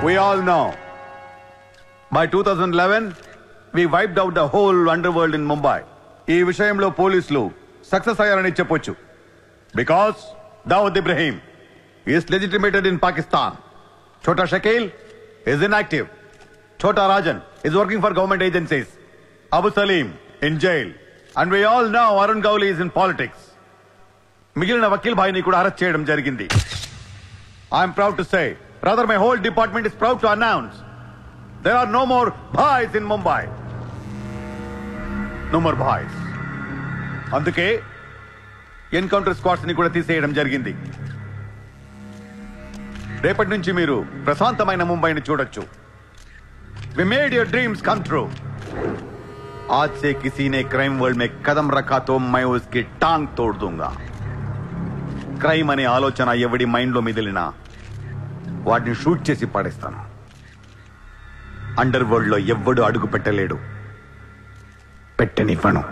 We all know. By 2011, we wiped out the whole underworld in Mumbai. ఈ విషయంలో పోలీసులు success అయ్యారని చెప్పొచ్చు. Because Dawood Ibrahim is legitimated in Pakistan. Chota Shakil is inactive. Chota Rajan is working for government agencies. Abu Salim in jail. And we all know Arun Gowli is in politics. మిగిలిన వకీల్ భాయ్ని కూడా arrest చేయడం జరిగింది. I'm proud to say, rather my whole department is proud to announce, there are no more bhais in Mumbai. No more bhais. అందుకే encounter squads ని కూడా తీసేయడం జరిగింది. రేపటి నుంచి మీరు ప్రశాంతమైన ముంబైని చూడొచ్చు. We made your dreams come true. आज से किसी ने क्राइम वर्ल्ड में कदम रखा तो मैं उसकी टांग तोड़ दूंगा. క్రైమ్ అనే ఆలోచన ఎవడి మైండ్ లో మిదిలినా వాటిని షూట్ చేసి పడేస్తాను. అండర్ వరల్డ్ లో ఎవ్వడు అడుగు పెట్టలేడు, పెట్టనివ్వను.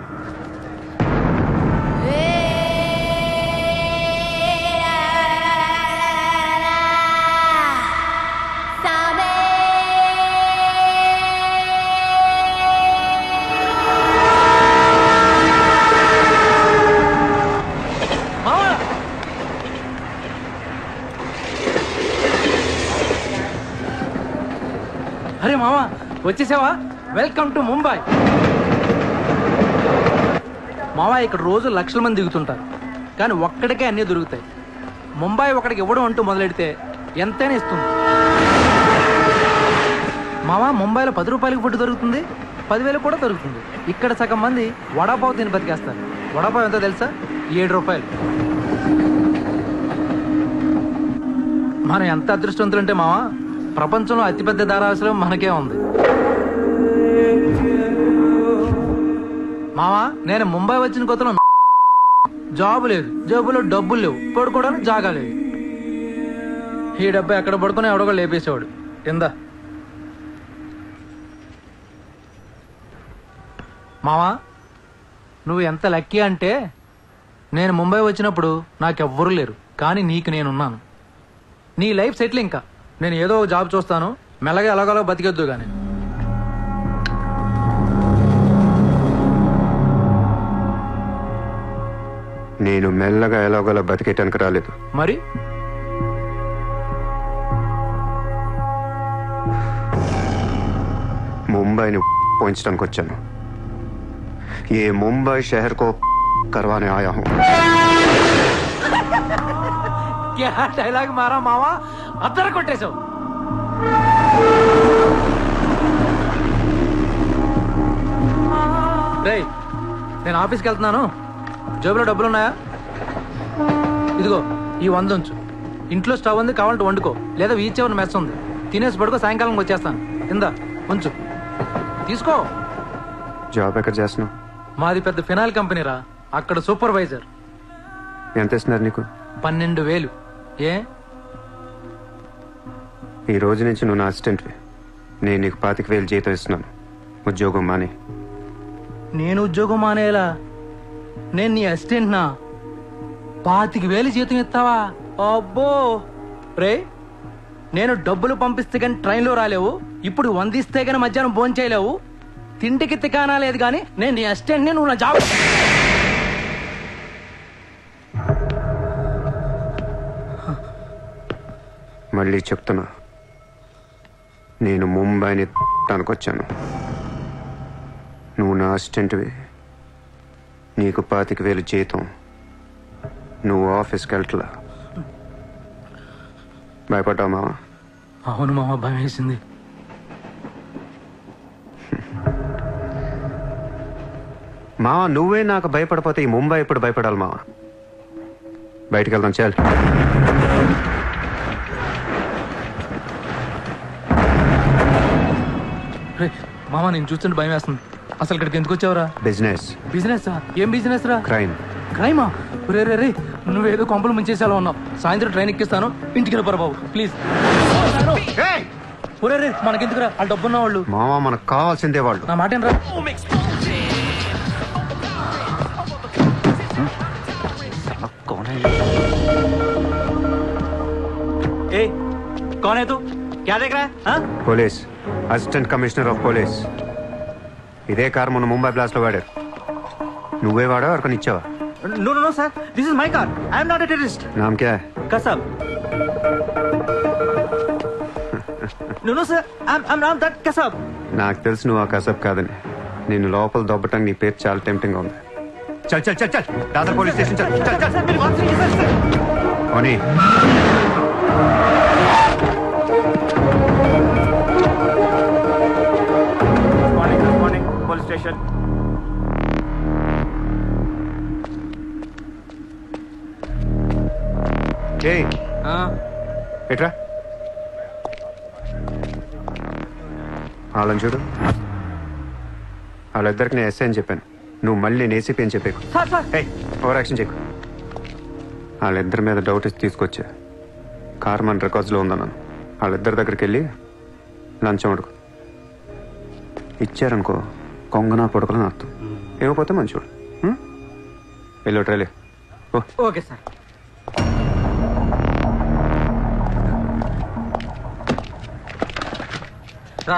అరే మామా, వచ్చేసావా? Welcome to Mumbai. మామా, ఇక్కడ రోజు లక్షల మంది దిగుతుంటారు, కానీ ఒక్కడికే అన్నీ దొరుకుతాయి. ముంబై ఒకడికి ఇవ్వడం అంటూ మొదలెడితే ఎంతైనా ఇస్తుంది. మామా, ముంబైలో 10 రూపాయలకి ఫుడ్ దొరుకుతుంది, 10,000 కూడా దొరుకుతుంది. ఇక్కడ సగం మంది వడాపావు తిని బతికేస్తారు. వడాపావు ఎంతో తెలుసా? 7 రూపాయలు. మనం ఎంత అదృష్టవంతులంటే మావా, ప్రపంచంలో అతిపెద్ద ధారావాసం మనకే ఉంది. మావా, నేను ముంబై వచ్చిన కొత్తలో జాబు లేదు, జేబులో డబ్బులు లేవు, పడుకోవడానికి జాగా లేదు. ఈ డబ్బా ఎక్కడ పడుకుని ఎవడో లేపేసేవాడు. కింద మావా, నువ్వు ఎంత లక్కీ అంటే, నేను ముంబై వచ్చినప్పుడు నాకెవ్వరూ లేరు, కానీ నీకు నేనున్నాను. నీ లైఫ్ సెటిల్. ఇంకా నేను ఏదో జాబ్ చూస్తాను, మెల్లగా ఎలాగోలా బతికేద్దు. కానీ నేను మెల్లగా ఎలాగోలా బతికేటానికి రాలేదు. మరి ముంబైని పోయించడానికి వచ్చాను. ఏ ముంబై షహర్ కో करवाने आया हूँ. क्या डायलॉग मारा मावा, अदर కొట్టేశావు. రేయ్, నేను ఆఫీస్కి వెళ్తున్నాను, జేబులో డబ్బులు ఉన్నాయా? ఇదిగో ఈ 100 ఉంచు. ఇంట్లో స్టవ్ ఉంది, కావాలంటే వండుకో, లేదా వీచేవన్న మెస్ ఉంది, తినేసి పడుకో, సాయంకాలం వచ్చేస్తాను. కింద ఉంచు, తీసుకో. జాబ్ ఎక్కడ చేస్తున్నావు? మాది పెద్ద ఫినాయిల్ కంపెనీ రా, అక్కడ సూపర్వైజర్. ఎంత ఇస్తున్నారు నీకు? 12,000. ఏ, ఈ రోజు నుంచి నువ్వు నా అసిస్టెంట్వి. నేను నీకు 25,000 జీతం ఇస్తున్నాను. ఉద్యోగం మానే. నేను ఉద్యోగం మానేలా? నేను నీ అసిస్టెంట్నా? 25,000 జీతం ఇస్తావా? అబ్బో రే, నేను డబ్బులు పంపిస్తే కానీ ట్రైన్లో రాలేవు, ఇప్పుడు 100 ఇస్తే కానీ మధ్యాహ్నం భోజనం చేయలేవు, తిండికి తికానా లేదు. కానీ నేను నీ అసిస్టెంట్ని, నువ్వు నా జాబ్. మళ్ళీ చెప్తున్నా, నేను ముంబైని తనకొచ్చాను. నువ్వు నా అసిస్టెంట్వి, నీకు 25,000 జీతం, నువ్వు ఆఫీస్కి వెళ్ళట్లా. భయపడ్డావు మావా? అవును మామ, భయం వేసింది. మావా, నువ్వే నాకు భయపడిపోతే ఈ ముంబై ఎప్పుడు భయపడాలి మావా? బయటికి వెళ్దాం, చాలు. మామ, నేను చూస్తుంటే భయం వేస్తుంది. అసలు ఇక్కడికి ఎందుకు వచ్చావురా? బిజినెస్. బిజినెస్? ఏం బిజినెస్ రా? క్రైమ్. క్రైమా? రే రే రే, నువ్వేదో కొంపలు ముంచేసేలా ఉన్నావు. సాయంత్రం ట్రైన్ ఎక్కిస్తాను, ఇంటికి వెళ్ళిపోరా బాబు, ప్లీజ్. ఒరే రే, మనకెందుకురా, వాళ్ళు డబ్బున్న వాళ్ళు. మావా, మనకు కావాల్సిందే వాళ్ళు. నా మాట ఏంట్రా? ए, कौन है तू? क्या देख रहा है हाँ? Police assistant commissioner of police. ఇదే కార్ మొన్న ముంబై బ్లాస్ట్ లో వాడారు. నువ్వే వాడా ఎవరికొని ఇచ్చావా? No no no sir, this is my car. I am not a terrorist. నామ్ క్యా high? Kasab. No no sir, I'm not that Kasab. నాకు తెలుసు నువ్వు ఆ కసబ్ కాదని. నేను లోపల దొబ్బటానికి నీ పేరు చాలా టెంప్టింగ్ ఉంది. చల్ చల్ చల్ చల్ దాదర్ పోలీస్ స్టేషన్ చల్ చల్ చల్. Sir मेरी बात सुनिए सर. ఓనీ Morning police station. ఏయ్ ఎట్రా వాళ్ళని చూడు. వాళ్ళిద్దరికి నేను ఎస్ఐ అని చెప్పాను. నువ్వు మళ్ళీ నేను ఏసీపీ అని చెప్పేకు. Sir sir. ఏయ్ ఓవర్ యాక్షన్ చేయకు. వాళ్ళిద్దరి మీద డౌట్ ఇచ్చి తీసుకొచ్చా. కార్ మన రికార్డ్స్లో ఉందన్నాను. వాళ్ళిద్దరి దగ్గరికి వెళ్ళి లంచం అడుగు. ఇచ్చారనుకో కొంగనా పొడకలని అర్థం. ఏమైపోతే మంచోడు. వెళ్ళి ట్రైలే. ఓ Okay sir. రా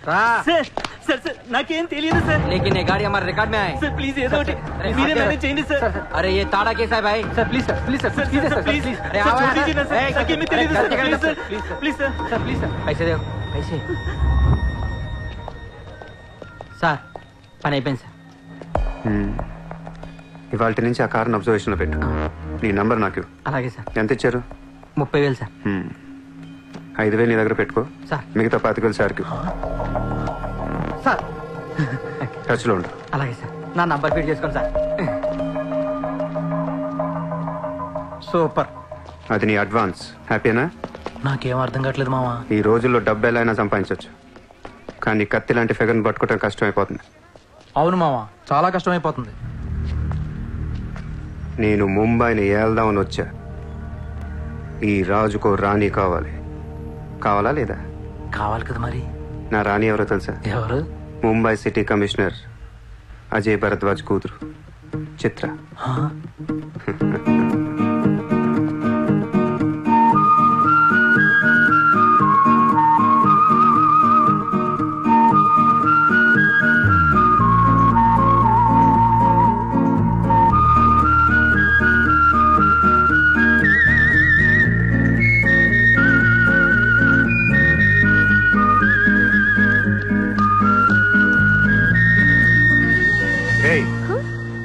రా సార్ సార్ సార్ నాకేం తెలియదు సార్. लेकिन ये गाड़ी हमारे रिकॉर्ड में है సార్ ప్లీజ్ ఏదో ఒకటి మీరే మేనేజ్ చేయండి సార్. अरे ये ताड़ा कैसा है भाई sir please sir please sir sir please sir please अरे సార్ आओ छोड़ दीजिए ना सर. नाకేమీ తెలియదు sir. Please sir please sir. Sir please sir पैसे दो पैसे సార్ పని అయిపోయింది సార్. ఇవాళ నుంచి ఆ కార్ని అబ్జర్వేషన్లో పెట్టు. నీ నంబర్ నాకు ఇవ్వు. అలాగే సార్. ఎంత ఇచ్చారు? 30,000 సార్. 5,000 నీ దగ్గర పెట్టుకో. సార్. మిగతా 25,000 సార్కి సార్ టచ్లో ఉండు. అలాగే సార్. నా నంబర్ ఫీడ్ చేసుకోండి సార్. సూపర్. అది నీ అడ్వాన్స్. హ్యాపీనా? నాకేం అర్థం కావట్లేదు మావా. ఈ రోజుల్లో డబ్బు ఎలా అయినా సంపాదించవచ్చు, కానీ కత్తి లాంటి ఫిగర్ని పట్టుకోవడం కష్టం అయిపోతుంది. అవును మావా, చాలా కష్టమైపోతుంది. నేను ముంబైని ఏల్దామని వచ్చా. ఈ రాజుకో రాణి కావాలి. కావాలా లేదా? కావాలి కదా మరి. నా రాణి ఎవరో తెలుసా? ఎవరు? ముంబై సిటీ కమిషనర్ అజయ్ భరద్వాజ్ కూతురు చిత్ర.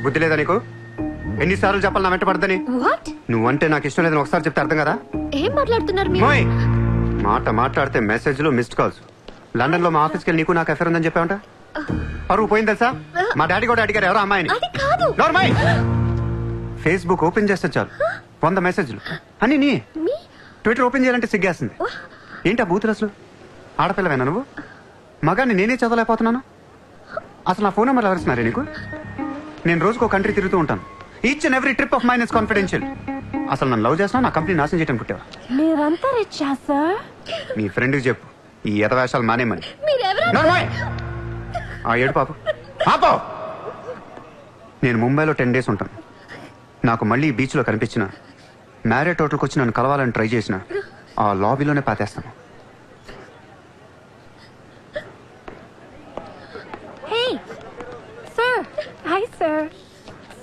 బుద్ధి లేదా నీకు? ఎన్నిసార్లు చెప్పాలి నా వెంట పడదని? నువ్వంటే నాకు ఇష్టం లేదని ఒకసారి చెప్తే అర్థం కదా? ఏం మాట్లాడుతున్నారు మీరు? మాట మాట్లాడితే మెసేజ్లు మిస్డ్ కాల్స్. లండన్ లో మా ఆఫీస్కి వెళ్ళి నీకు నాకు అఫేర్ ఉందని చెప్పావంట. పరువు పోయింది తెలుసా? మా డాడీ కూడా అడిగారు ఎవరో అమ్మాయిని. ఫేస్బుక్ ఓపెన్ చేస్తే చాలు 100 మెసేజ్లు అని. నీ ట్విట్టర్ ఓపెన్ చేయాలంటే సిగ్గేస్తుంది. ఏంటా బూతులు అసలు? ఆడపిల్లవేనా నువ్వు? మగాన్ని నేనే చదవలేకపోతున్నాను. అసలు నా ఫోన్ నెంబర్ ఎవరిస్తున్నారే నీకు? నేను రోజుకో కంట్రీ తిరుగుతూ ఉంటాను. Each and every trip of mine is confidential. అసలు నన్ను లవ్ చేస్తున్నా, నా కంపెనీ నాశనం చేయడం పుట్టావా? మీరంతా రిచ్చా సార్? నీ ఫ్రెండ్కి చెప్పు ఈ ఎతవేషాలు మానేమని. ఆ ఏడు పాప పాపో. నేను ముంబైలో 10 days ఉంటాను. నాకు మళ్ళీ ఈ బీచ్లో కనిపించిన, మ్యారేట్ హోటల్కి వచ్చి నన్ను కలవాలని ట్రై చేసిన ఆ లాబీలోనే పాతేస్తాను. Hi sir.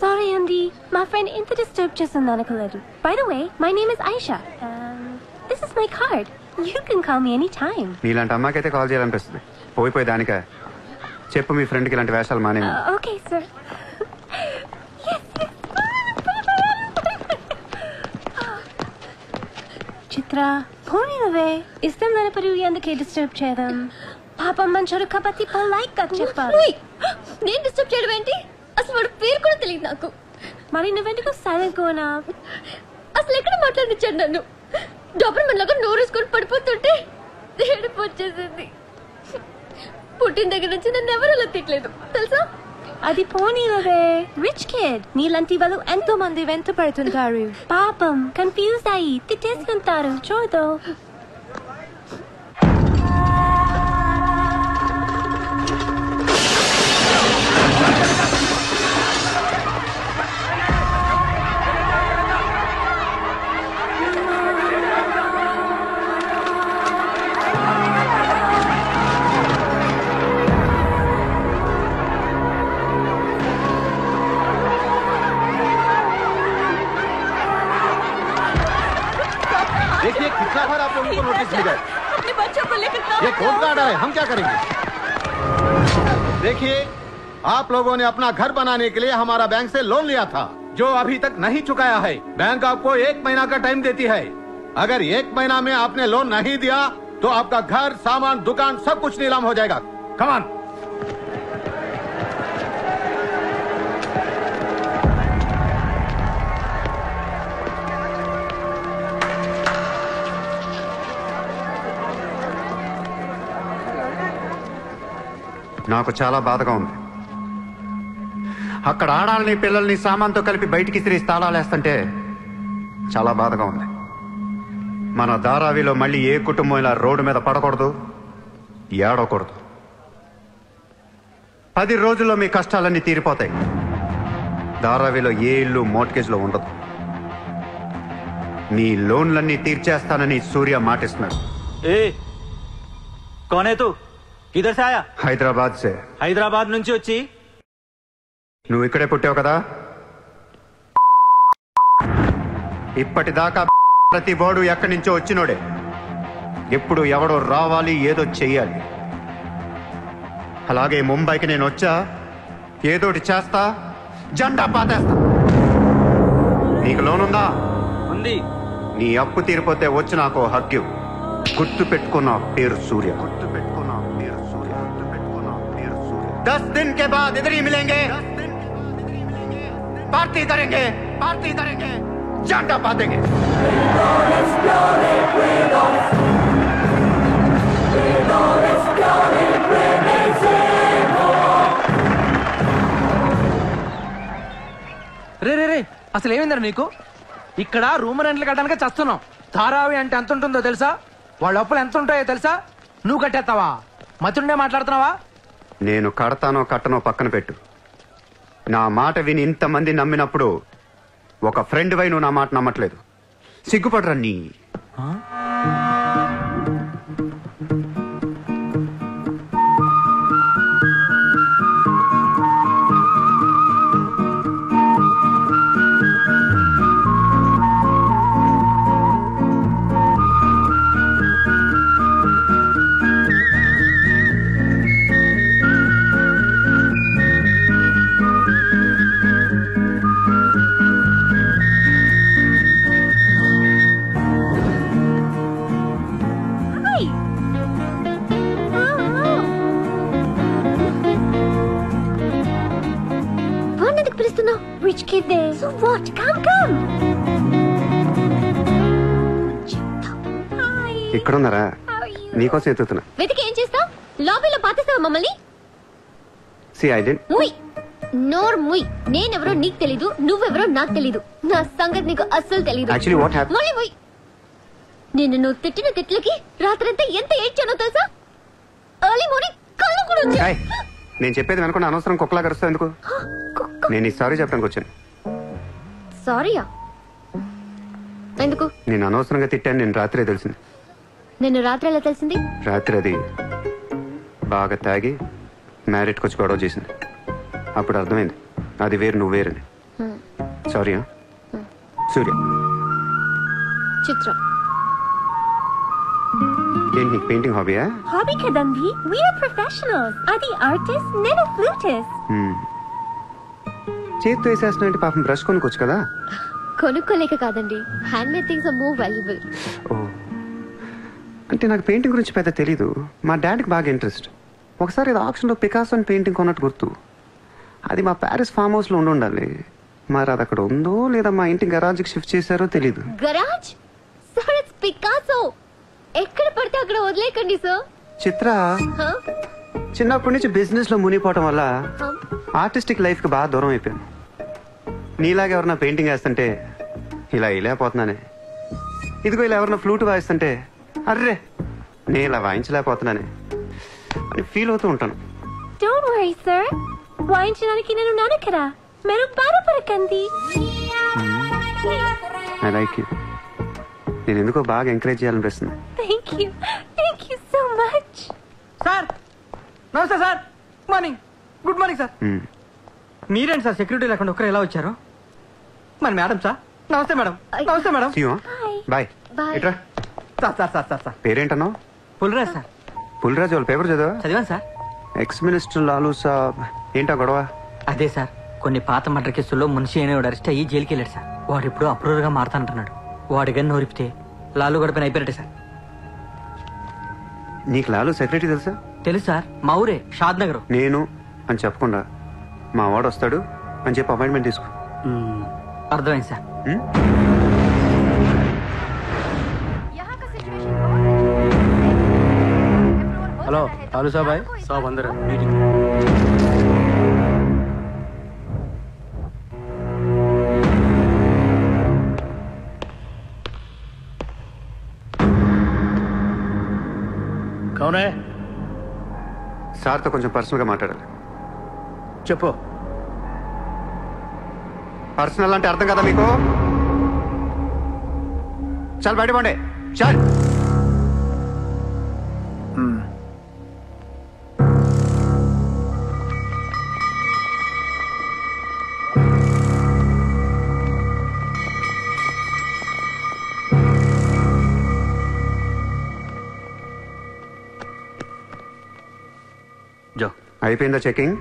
Sorry Andy, my friend ఇంత డిస్టర్బ్ చేసింది అనుకోలేదు. By the way, my name is Aisha. This is my card. You can call me anytime. నీలాంటి అమ్మాయికైతే కాల్ చేయాలనిపిస్తుంది. పోయిపోయి దానికా? చెప్పు మీ ఫ్రెండ్కి ఇలాంటి వేషాలు మానేమి. Okay sir. చిత్ర పోనీ నువ్వే ఇష్టం లేనప్పుడు ఎందుకే డిస్టర్బ్ చేయడం? పాపం మంచోడు కాబట్టి పొలైట్ గా చెప్పాలి. నేను డిస్టర్బ్ చేయడం ఏంటి? అసలు వాడు పేరు కూడా తెలియదు నాకు. మరి నువ్వెందుకు సైలెంట్ కోనా? అసలు ఎక్కడ మాట్లాడించాడు నన్ను? డాబర్మన్ లాగా నోరేసుకొని పడిపోతుంటే ఏడుపు వచ్చేసింది. పుట్టిన దగ్గర నుంచి నన్ను ఎవరు అలా తిట్టలేదు తెలుసా? అది పోనీ నువ్వే రిచ్ కిడ్. నీలాంటి వాళ్ళు ఎంతో మంది వెంట పడుతుంటారు. పాపం కన్ఫ్యూజ్ అయ్యి తిట్టేసుకుంటారు. చూడు. ये कोर्ट का ऑर्डर है, हम क्या करेंगे? देखिए, आप लोगों ने अपना घर बनाने के लिए हमारा बैंक से लोन लिया था, जो अभी तक नहीं चुकाया है। बैंक आपको 1 महीना का टाइम देती है। अगर 1 महीना में आपने लोन नहीं दिया तो आपका घर, सामान, दुकान सब कुछ नीलाम हो जाएगा। Come on. నాకు చాలా బాధగా ఉంది. అక్కడ ఆడాలని పిల్లల్ని సామాన్తో కలిపి బయటికి తిరిగి తాళాలేస్తుంటే చాలా బాధగా ఉంది. మన ధారావిలో మళ్ళీ ఏ కుటుంబం ఇలా రోడ్డు మీద పడకూడదు, ఏడవకూడదు. 10 రోజుల్లో మీ కష్టాలన్నీ తీరిపోతాయి. ధారావిలో ఏ ఇల్లు మోర్ట్గేజ్లో ఉండదు. మీ లోన్లన్నీ తీర్చేస్తానని సూర్య మాటిస్తున్నాడు. ఏ కౌన్ హై తూ? కిధర్ సే ఆయా? హైదరాబాద్ సే. హైదరాబాద్ నుంచి వచ్చి నువ్వు ఇక్కడే పుట్టావు కదా. ఇప్పటిదాకా ప్రతి బోర్డు ఎక్కడి నుంచో వచ్చినోడే. ఎప్పుడు ఎవడో రావాలి, ఏదో చెయ్యాలి. అలాగే ముంబైకి నేను వచ్చా, ఏదోటి చేస్తా, జెండా పాతేస్తా. నీకు లోన్ ఉందా? ఉంది. నీ అప్పు తీరిపోతే వచ్చి నాకు హక్కు. గుర్తు పెట్టుకున్న పేరు సూర్య. గుర్తు పెట్టుకున్న పేరు సూర్య. గుర్తు పెట్టుకున్న పేరు సూర్య. 10 दिन के बाद इधर ही मिलेंगे, पार्टी करेंगे, पार्टी करेंगे, झंडा पातेंगे. రే రే రే అసలు ఏమైందని నీకు? ఇక్కడ రూమ్ రెంట్లు కట్టడానికి చస్తున్నాం. ధారావి అంటే ఎంత ఉంటుందో తెలుసా? వాళ్ళ అప్పులు ఎంత ఉంటాయో తెలుసా? నువ్వు కట్టేస్తావా? మతుండే మాట్లాడుతున్నావా? నేను కడతానో కట్టనో పక్కన పెట్టు. నా మాట విని ఇంతమంది నమ్మినప్పుడు ఒక ఫ్రెండ్ వై నువ్వు నా మాట నమ్మట్లేదు. సిగ్గుపడరా నీ. Rich kid there. So what? Come. Hi. ఇక్కడున్నారా? How are you? నీకోసం ఎత్తుతున్నా. వెతికి ఏం చేస్తావు? లాబీలో పాతేస్తావా మమ్మల్ని? సి ఐ డెంట్. ముయ్ నోర్ ముయ్. నేనెవరో నీకు తెలీదు, నువ్వెవరో నాకు తెలీదు. నా సంగతి నీకు అస్సలు తెలీదు. Actually what happen? మళ్ళీ ముయ్. నువ్వు తిట్టిన తిట్లకి రాత్రంతా ఎంత ఏడ్చానో తెలుసా? ఎర్లీ మార్నింగ్ కళ్ళు కూడా వచ్చాయి. నేను చెప్పేది వెనకుండా అనవసరం కుక్కలా కరుస్తావు ఎందుకు? నేను ఈ సారీ చెప్పడానికి వచ్చాను. సారీయా? ఎందుకు? నేను అనవసరంగా తిట్టాను. నేను రాత్రే తెలిసింది. నిన్ను రాత్రి ఎలా తెలిసింది? రాత్రి అది బాగా తాగి మ్యారేట్కి వచ్చి గొడవ చేసింది. అప్పుడు అర్థమైంది అది వేరు, నువ్వు వేరని. సారీ. సూర్య. చిత్ర. ఏంటి నీకు painting హాబీయా? Hobby kadandi. We are professionals. Adi artist, nenu flutist. చేతితో వేసేస్తున్నా. పాపం బ్రష్ కొనుక్కోవచ్చు కదా. కొనుక్కోలేక కాదండి, hand made things are more valuable. ఓ, అంటే నాకు పెయింటింగ్ గురించి పెద్ద తెలీదు. మా డాడీకి బాగా ఇంట్రెస్ట్. ఒకసారి ఇది ఆక్షన్లో పికాసో అని పెయింటింగ్ కొన్నట్టు గుర్తు. అది మా ప్యారిస్ ఫామ్ హౌస్లో ఉండాలి. మరి అది అక్కడ ఉందో లేదా మా ఇంటి గరాజ్కి షిఫ్ట్ చేశారో తెలీదు. గరాజ్? Sir it's Picasso. ఎక్కడ పడితే అక్కడ వదిలేకండి సార్. చిత్ర చిన్నప్పటి నుంచి బిజినెస్ లో మునిగిపోవటం వల్ల ఆర్టిస్టిక్ లైఫ్ కి బాగా దూరం అయిపోయాను. నీలాగా ఎవరన్నా పెయింటింగ్ వేస్తుంటే ఇలా వేయలేకపోతున్నానే. ఇదిగో ఇలా ఎవరన్నా ఫ్లూట్ వాయిస్తుంటే అర్రే నేను ఇలా వాయించలేకపోతున్నానే అని ఫీల్ అవుతూ ఉంటాను. Don't worry, sir. వాయించడానికి నేను నాను కదా. మీరు బాధపడకండి. I like you. నేను ఎందుకో బాగా ఎంకరేజ్ చేయాలనిపిస్తుంది. Thank you. Thank you so much. Sir నమస్తే sir. Morning. Good morning sir. మీరేంటి సార్ సెక్యూరిటీ లేకుండా ఒక్కరు ఎలా వచ్చారు? మరి మేడం సార్. నమస్తే మేడం. నమస్తే మేడం. బాయ్. Bye. ఇట్రా. సార్ పేరేంటన్నావు? పుల్రాజ్ సార్. పులిరాజు వాళ్ళ పేపర్ చదివా? చదివాను సార్. ఎక్స్ మినిస్టర్ లాలూ సాబ్ ఏంటా గొడవ? అదే సార్, కొన్ని పాత మర్డర్ కేసుల్లో మున్షి అనేవాడు అరెస్ట్ అయ్యి జైలుకి వెళ్ళాడు సార్. వాడు ఇప్పుడు అప్రూవర్ గా మారుతానంటున్నాడు. వాడి గన్ను నోరిపితే లాలు గడపని అయిపోయినట్టే సార్. నీకు లాలూ సెక్రటరీ తెలుసా? తెలుసు సార్, మా ఊరే షాద్ నగర్. నేను అని చెప్పకుండా మా వాడు వస్తాడు అని చెప్పి అపాయింట్మెంట్ తీసుకో. అర్థమైంది సార్. हेलो लालू साहब आए? साहब अंदर है। कौन है? సార్తో కొంచెం పర్సనల్గా మాట్లాడాలి. చెప్పు. పర్సనల్ అంటే అర్థం కదా మీకు? చాలు బయట పండే చాలు. जाओ। అయిపోయిందా చెకింగ్?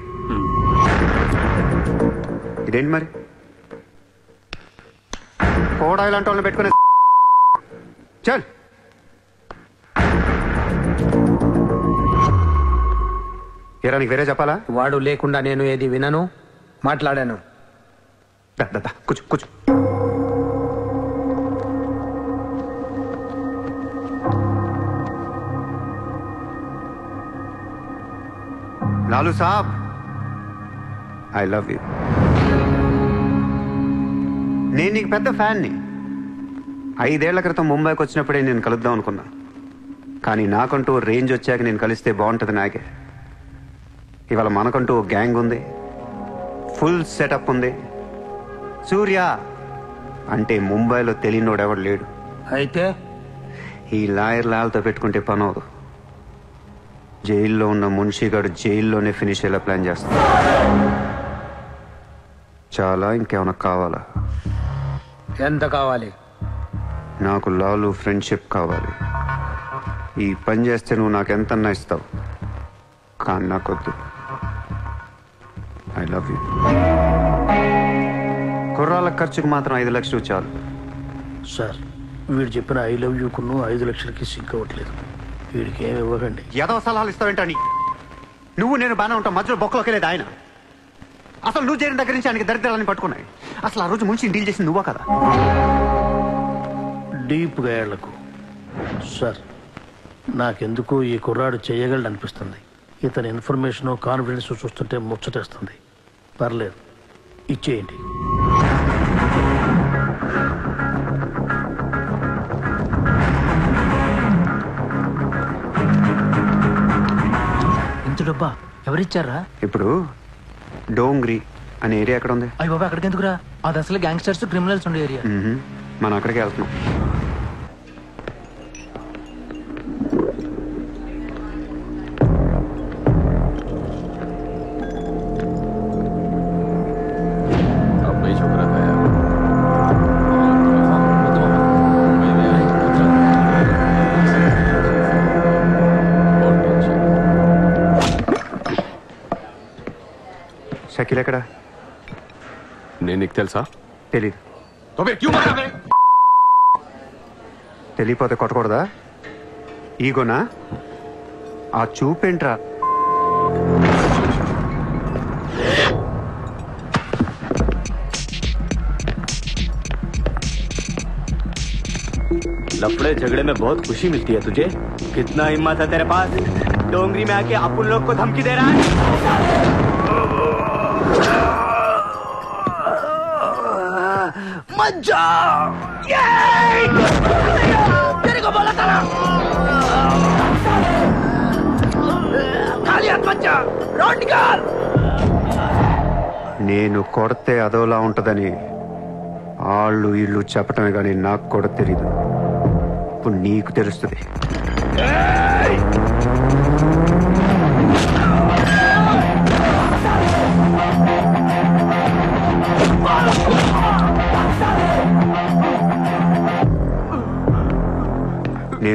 ఇదేంటి మరి కోడా ఇలాంటి వాళ్ళని పెట్టుకునే చల్. ఏరా నీకు వేరే చెప్పాలా? వాడు లేకుండా నేను ఏది వినను, మాట్లాడాను. కూర్చో కూర్చో. లాలూ సాబ్, ఐ లవ్ యూ. నేను నీకు పెద్ద ఫ్యాన్ని. 5 ఏళ్ల క్రితం ముంబైకి వచ్చినప్పుడే నేను కలుద్దాం అనుకున్నా. కానీ నాకంటూ రేంజ్ వచ్చాక నేను కలిస్తే బాగుంటుంది నాకే. ఇవాళ మనకంటూ ఓ గ్యాంగ్ ఉంది, ఫుల్ సెటప్ ఉంది. సూర్య అంటే ముంబైలో తెలియనోడెవడు లేడు. అయితే ఈ లాయర్ లాల్తో పెట్టుకుంటే పని అవదు. జైల్లో ఉన్న మున్షిగాడు జైల్లోనే ఫినిష్ అయ్యేలా ప్లాన్ చేస్తాడు. చాలా ఇంకేమైనా కావాలా? ఎంత కావాలి? నాకు లాలు ఫ్రెండ్షిప్ కావాలి. ఈ పని చేస్తే నువ్వు నాకు ఎంతన్నా ఇస్తావు, కానీ నాకొద్దు. I love you. కుర్రాళ్ళ ఖర్చుకు మాత్రం 5 లక్షలు చాలు. సార్, వీడు చెప్పిన 'ఐ లవ్ యూ' కును 5 లక్షలకి సింక్ అవ్వట్లేదు. వీడికి ఏమి ఇవ్వకండి. ఏదో సలహాలు ఇస్తావేంటని? నువ్వు నేను బాగానే ఉంటావు, మధ్యలో బొక్కలోకి లేదు ఆయన. అసలు నువ్వు చేరిన దగ్గర నుంచి ఆయనకి దరిద్రాలని పట్టుకున్నాయి. అసలు ఆ రోజు ముంచి డీల్ చేసింది నువ్వా కదా? డీప్గా ఏళ్లకు సార్, నాకెందుకు ఈ కుర్రాడు చేయగలడు అనిపిస్తుంది. ఇతని ఇన్ఫర్మేషన్ కాన్ఫిడెన్స్ చూస్తుంటే ముచ్చటేస్తుంది. పర్లేదు, ఇచ్చేయండి. ఇంత డబ్బా ఎవరిచ్చారా? ఇప్పుడు డోంగ్రీ అనే ఏరియా ఎక్కడ ఉంది? అయ్యి బాబా, అక్కడికి ఎందుకురా? అది అసలు గ్యాంగ్స్టర్స్ క్రిమినల్స్ ఉండే ఏరియా. మనం అక్కడికి వెళ్తున్నాం. షకీల్ ఎక్కడ? నేను నీకు తెలుసా? తెలీదు. తెలియపోతే కొట్టకూడదా? ఈగోనా? ఆ చూపేంట్రా? लफड़े झगड़े में बहुत खुशी मिलती है तुझे। कितना हिम्मत है तेरे पास, डोंगरी में आके अपन लोग को धमकी दे रहा है। मत जाओ, तेरे को बोला था ना, खाली हाथ मत जा, रोड निकाल। నేను కొడితే అదోలా ఉంటదని వాళ్ళు ఇళ్ళు చెప్పటమే కానీ నాకు కూడా తెలీదు. ఇప్పుడు నీకు తెలుస్తుంది. నేను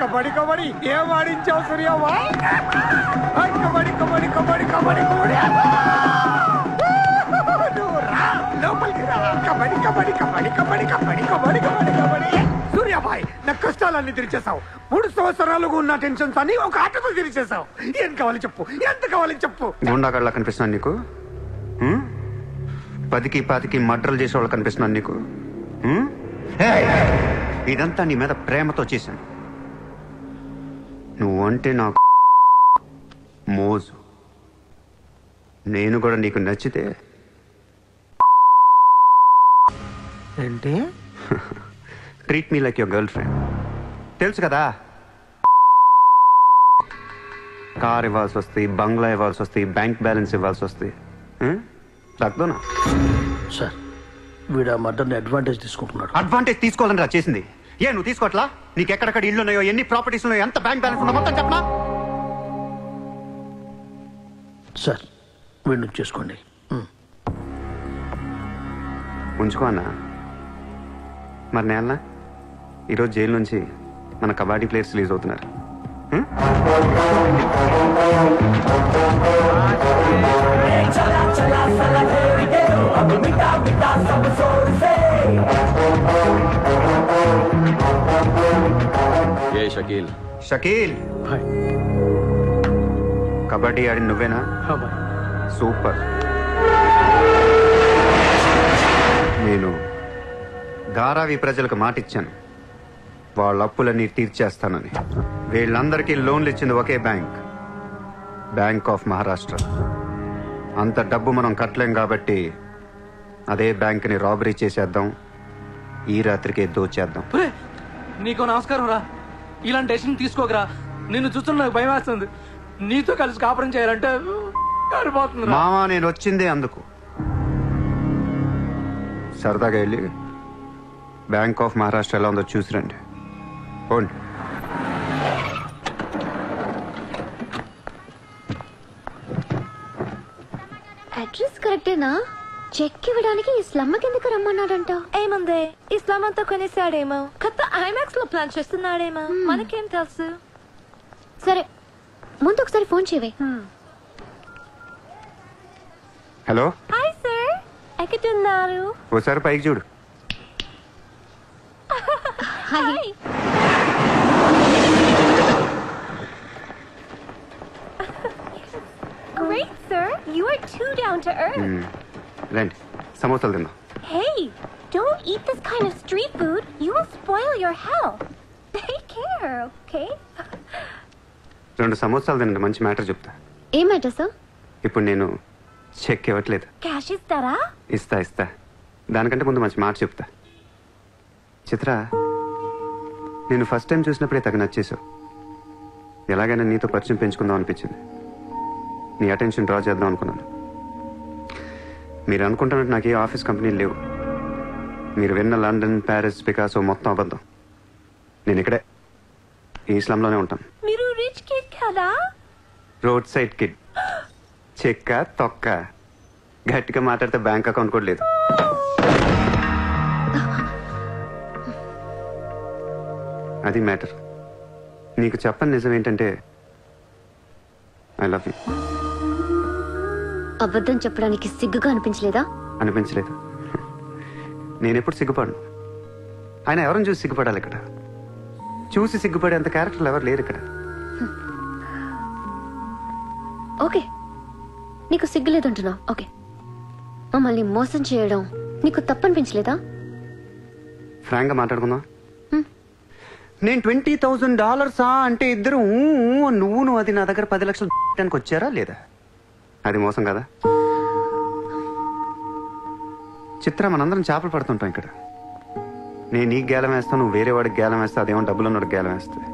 కబడ్డీ కబడ్డీ ఏం ఆడించావు సూర్యబాయ్ కబడ్డీ కబడ్డీ కబడ్డీ కబడ్డీ నువ్వు రా లోపలికి రా కబడ్డీ కబడ్డీ కబడ్డీ కబడ్డీ కబడ్డీ కబడ్డీ కబడ్డీ కబడ్డీ సూర్యబాయ్ నా కష్టాలన్నీ తీర్చేసావు 3 సంవత్సరాలుగా ఉన్న టెన్షన్స్ అన్ని ఒక ఆటతో తీర్చేసావు ఏం కావాలి చెప్పు ఎంత కావాలి చెప్పు గుండాగడ్లా కనిపిస్తున్నాను నీకు 10కి 20కి మర్డర్లు చేసే వాళ్ళు కనిపిస్తున్నాను నీకు ఇదంతా నీ మీద ప్రేమతో చేశాను నువ్వు అంటే నాకు మోజు నేను కూడా నీకు నచ్చితే ఏంటి treat me like your girl friend తెలుసు కదా కార్ ఇవ్వాల్సి వస్తాయి బంగ్లా ఇవ్వాల్సి వస్తాయి బ్యాంక్ బ్యాలెన్స్ ఇవ్వాల్సి వస్తాయి తగ్గదోనా సార్ వీడు ఆ మర్డర్ని అడ్వాంటేజ్ తీసుకుంటున్నాడు. అడ్వాంటేజ్ తీసుకోవాలని రా చేసింది నువ్వు తీసుకోవట్లా నీకు ఎక్కడెక్కడ ఇల్లు ఉన్నాయో ఎన్ని ప్రాపర్టీస్ ఉన్నాయో ఎంత బ్యాంక్ బ్యాలెన్స్ ఉన్నా మొత్తం చెప్పనా సార్ వీడిని చేసుకోండి. ఉంచుకో అన్నా మరి నేలనా ఈరోజు జైలు నుంచి మన కబడ్డీ ప్లేయర్స్ రిలీజ్ అవుతున్నారు షకీల్ షకీల్ కబడ్డీ ఆడి నువ్వేనా సూపర్ నేను ధారావి ప్రజలకు మాటిచ్చాను వాళ్ళ అప్పులన్నీ తీర్చేస్తానని వీళ్ళందరికీ లోన్లు ఇచ్చింది ఒకే బ్యాంక్ ఆఫ్ మహారాష్ట్ర అంత డబ్బు మనం కట్టలేం కాబట్టి అదే బ్యాంక్ని రాబరీ చేసేద్దాం ఈ రాత్రికే దోచేద్దాం. నీకు నమస్కారం రా ఇలాంటి డెసిషన్ తీసుకోకరా నిన్ను చూస్తున్న నాకు భయం వేస్తుంది నీతో కలిసి కాపురం చేయాలంటే మామా నేను వచ్చిందే అందుకు సరదాగా వెళ్ళి బ్యాంక్ ఆఫ్ మహారాష్ట్ర ఎలా ఉందో చూసిరండి పోండి. అడ్రస్ కరెక్టేనా చెక్ ఇవ్వడానికి ఈ స్లమ్ కిందకి రమ్మన్నాడంట. ఏముంది ఇస్లాం అంతా కొనేసాడేమో కొత్త ఐమాక్స్ లో ప్లాన్ చేస్తున్నాడేమో మనకేం తెలుసు. సరే ముందు ఒకసారి ఫోన్ చేయవే. హలో హాయ్ సార్ ఎక్కడున్నారు? ఓసారి పైకి చూడు. Hi Great sir, you are too down to earth. రండి సమోసాలు తిందాం. Hey, don't eat this kind of street food. You will spoil your health. Take care, okay? 2 సమోసాలు తినండి మంచి మ్యాటర్ చెప్తా. ఏం మ్యాటర్ సార్? ఇప్పుడు నేను చెక్ ఇవ్వట్లేదు. క్యాష్ ఇస్తారా? ఇస్తా దానికంటే ముందు మంచి మాట చెప్తా. చిత్ర నేను ఫస్ట్ టైం చూసినప్పుడే తగ్గ నచ్చేసావు. ఎలాగైనా నీతో పరిచయం పెంచుకుందాం అనిపించింది. నీ అటెన్షన్ డ్రా చేద్దాం అనుకున్నాను. మీరు అనుకుంటున్నట్టు నాకు ఏ ఆఫీస్ కంపెనీలు లేవు. మీరు విన్న లండన్ ప్యారిస్ పికాసో మొత్తం అబద్ధం. నేను ఇక్కడే ఈ ఇస్లాంలోనే ఉంటాను. మీరు రిచ్ కిడ్ కదా? Road side kid. చెక్క తొక్క గట్టిగా మాట్లాడితే బ్యాంక్ అకౌంట్ కూడా లేదు. అది మ్యాటర్. నీకు చెప్పని నిజం ఏంటంటే ఐ లవ్ యూ. అబద్ధం చెప్పడానికి సిగ్గుగా అనిపించలేదా? అనిపించలేదు. నేనెప్పుడు సిగ్గుపడను. ఆయన ఎవరిని చూసి సిగ్గుపడాలి? ఇక్కడ చూసి సిగ్గుపడేంత క్యారెక్టర్లు ఎవరు లేరు ఇక్కడ. ఓకే నీకు సిగ్గులేదంటున్నావు. ఓకే మమ్మల్ని మోసం చేయడం నీకు తప్పనిపించలేదా? ఫ్రాంక్ గా మాట్లాడుకుందాం. నేను $20,000 అంటే ఇద్దరు నువ్వు అది నా దగ్గర 10 లక్షలు వచ్చారా లేదా? అది మోసం కదా. చిత్ర మనందరం చేపలు పడుతుంటాం ఇక్కడ. నేను నీకు గేలం వేస్తాను, నువ్వు వేరే వాడికి గేలం వేస్తా, అదేమో డబ్బులు ఉన్నవాడికి గేలం వేస్తుంది.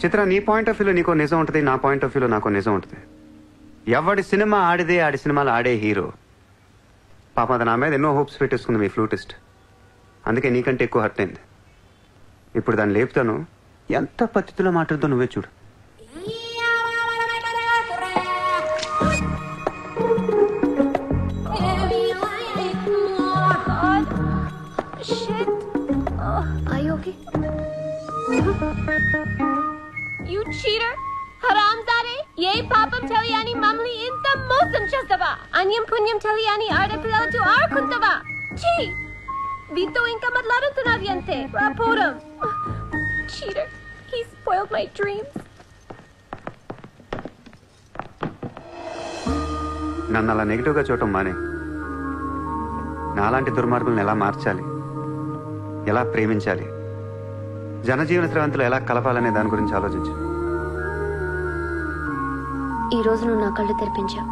చిత్ర నీ పాయింట్ ఆఫ్ వ్యూలో నీకో నిజం ఉంటుంది, నా పాయింట్ ఆఫ్ వ్యూలో నాకో నిజం ఉంటుంది. ఎవడి సినిమా ఆడిదే ఆడి సినిమాలు ఆడే హీరో. పాప అది నా మీద ఎన్నో హోప్స్ పెట్టేసుకుంది మీ ఫ్లూటిస్ట్. అందుకే నీకంటే ఎక్కువ హర్ట్ అయింది. ఇప్పుడు దాన్ని లేపుతాను. ఎంత పద్ధతిలో మాట్లాడుతో నువ్వే చూడు. Are you okay? హరాంజాదే ఏ పాపం తెలియని మమ్మల్ని ఇంత మోసం చేస్తావా? అన్యం పుణ్యం తెలియని ఆడపిల్లలతో ఆడుకుంటావా? ఛీ, వీతో ఇంకా మాట్లాడుతున్నది అంతే. రాపోరం. Cheater. He spoiled my dreams. నన్ను అలా నెగిటివ్గా చూడటం మానే. నాలాంటి దుర్మార్గులను ఎలా మార్చాలి, ఎలా ప్రేమించాలి, జనజీవన స్రవంతులు ఎలా కలపాలనే దాని గురించి ఆలోచించు. ఈ రోజు నువ్వు నా కళ్ళు తెరిపించావు.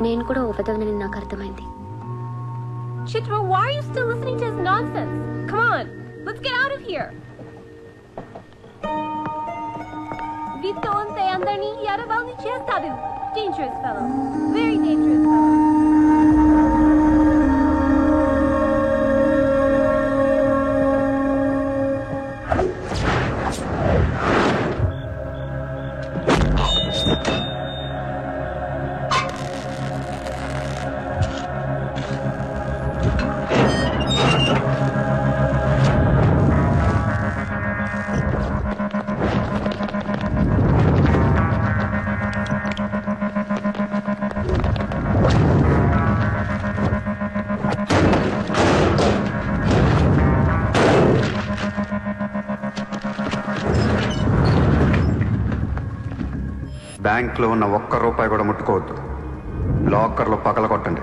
నేను కూడా ఓ విధవనని నాకు అర్థమైంది. Chitra, why are you still listening to his nonsense? Come on, let's get out of here. Vito ante andarni yaravalni chestadu. Dangerous fellow. Very dangerous fellow. బ్యాంక్లో ఉన్న ఒక్క రూపాయి కూడా ముట్టుకోవద్దు. లాకర్లో పగల కొట్టండి.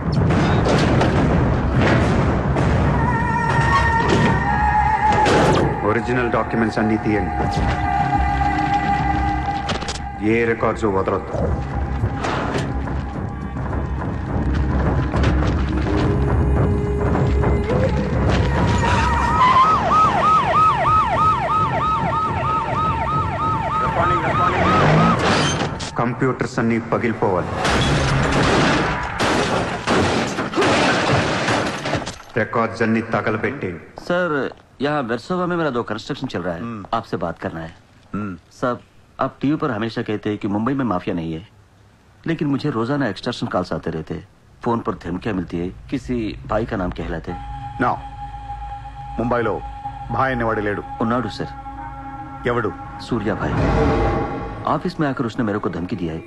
ఒరిజినల్ డాక్యుమెంట్స్ అన్నీ తీయండి. ఏ రికార్డ్స్ వదలొద్దు. कंप्यूटर्स अन्नी पगिलिपोवाली. रिकॉर्ड्स अन्नी तगलबेट्टी. सर, यहाँ वेरसोवा में मेरा 2 कंस्ट्रक्शन चल रहा है. आपसे बात करना है. साहब, आप टीवी पर हमेशा कहते हैं कि मुंबई में माफिया नहीं है, लेकिन मुझे रोजाना एक्सटॉर्शन कॉल्स आते रहते. फोन पर धमकियां मिलती है. किसी भाई का नाम कहलाते. ना ముంబైలో భాయ్ అనేవాడు లేడు. ఉన్నాడు सर. ఎవడు? सूर्या भाई. ऑफिस में आकर उसने मेरे को धमकी दिया है.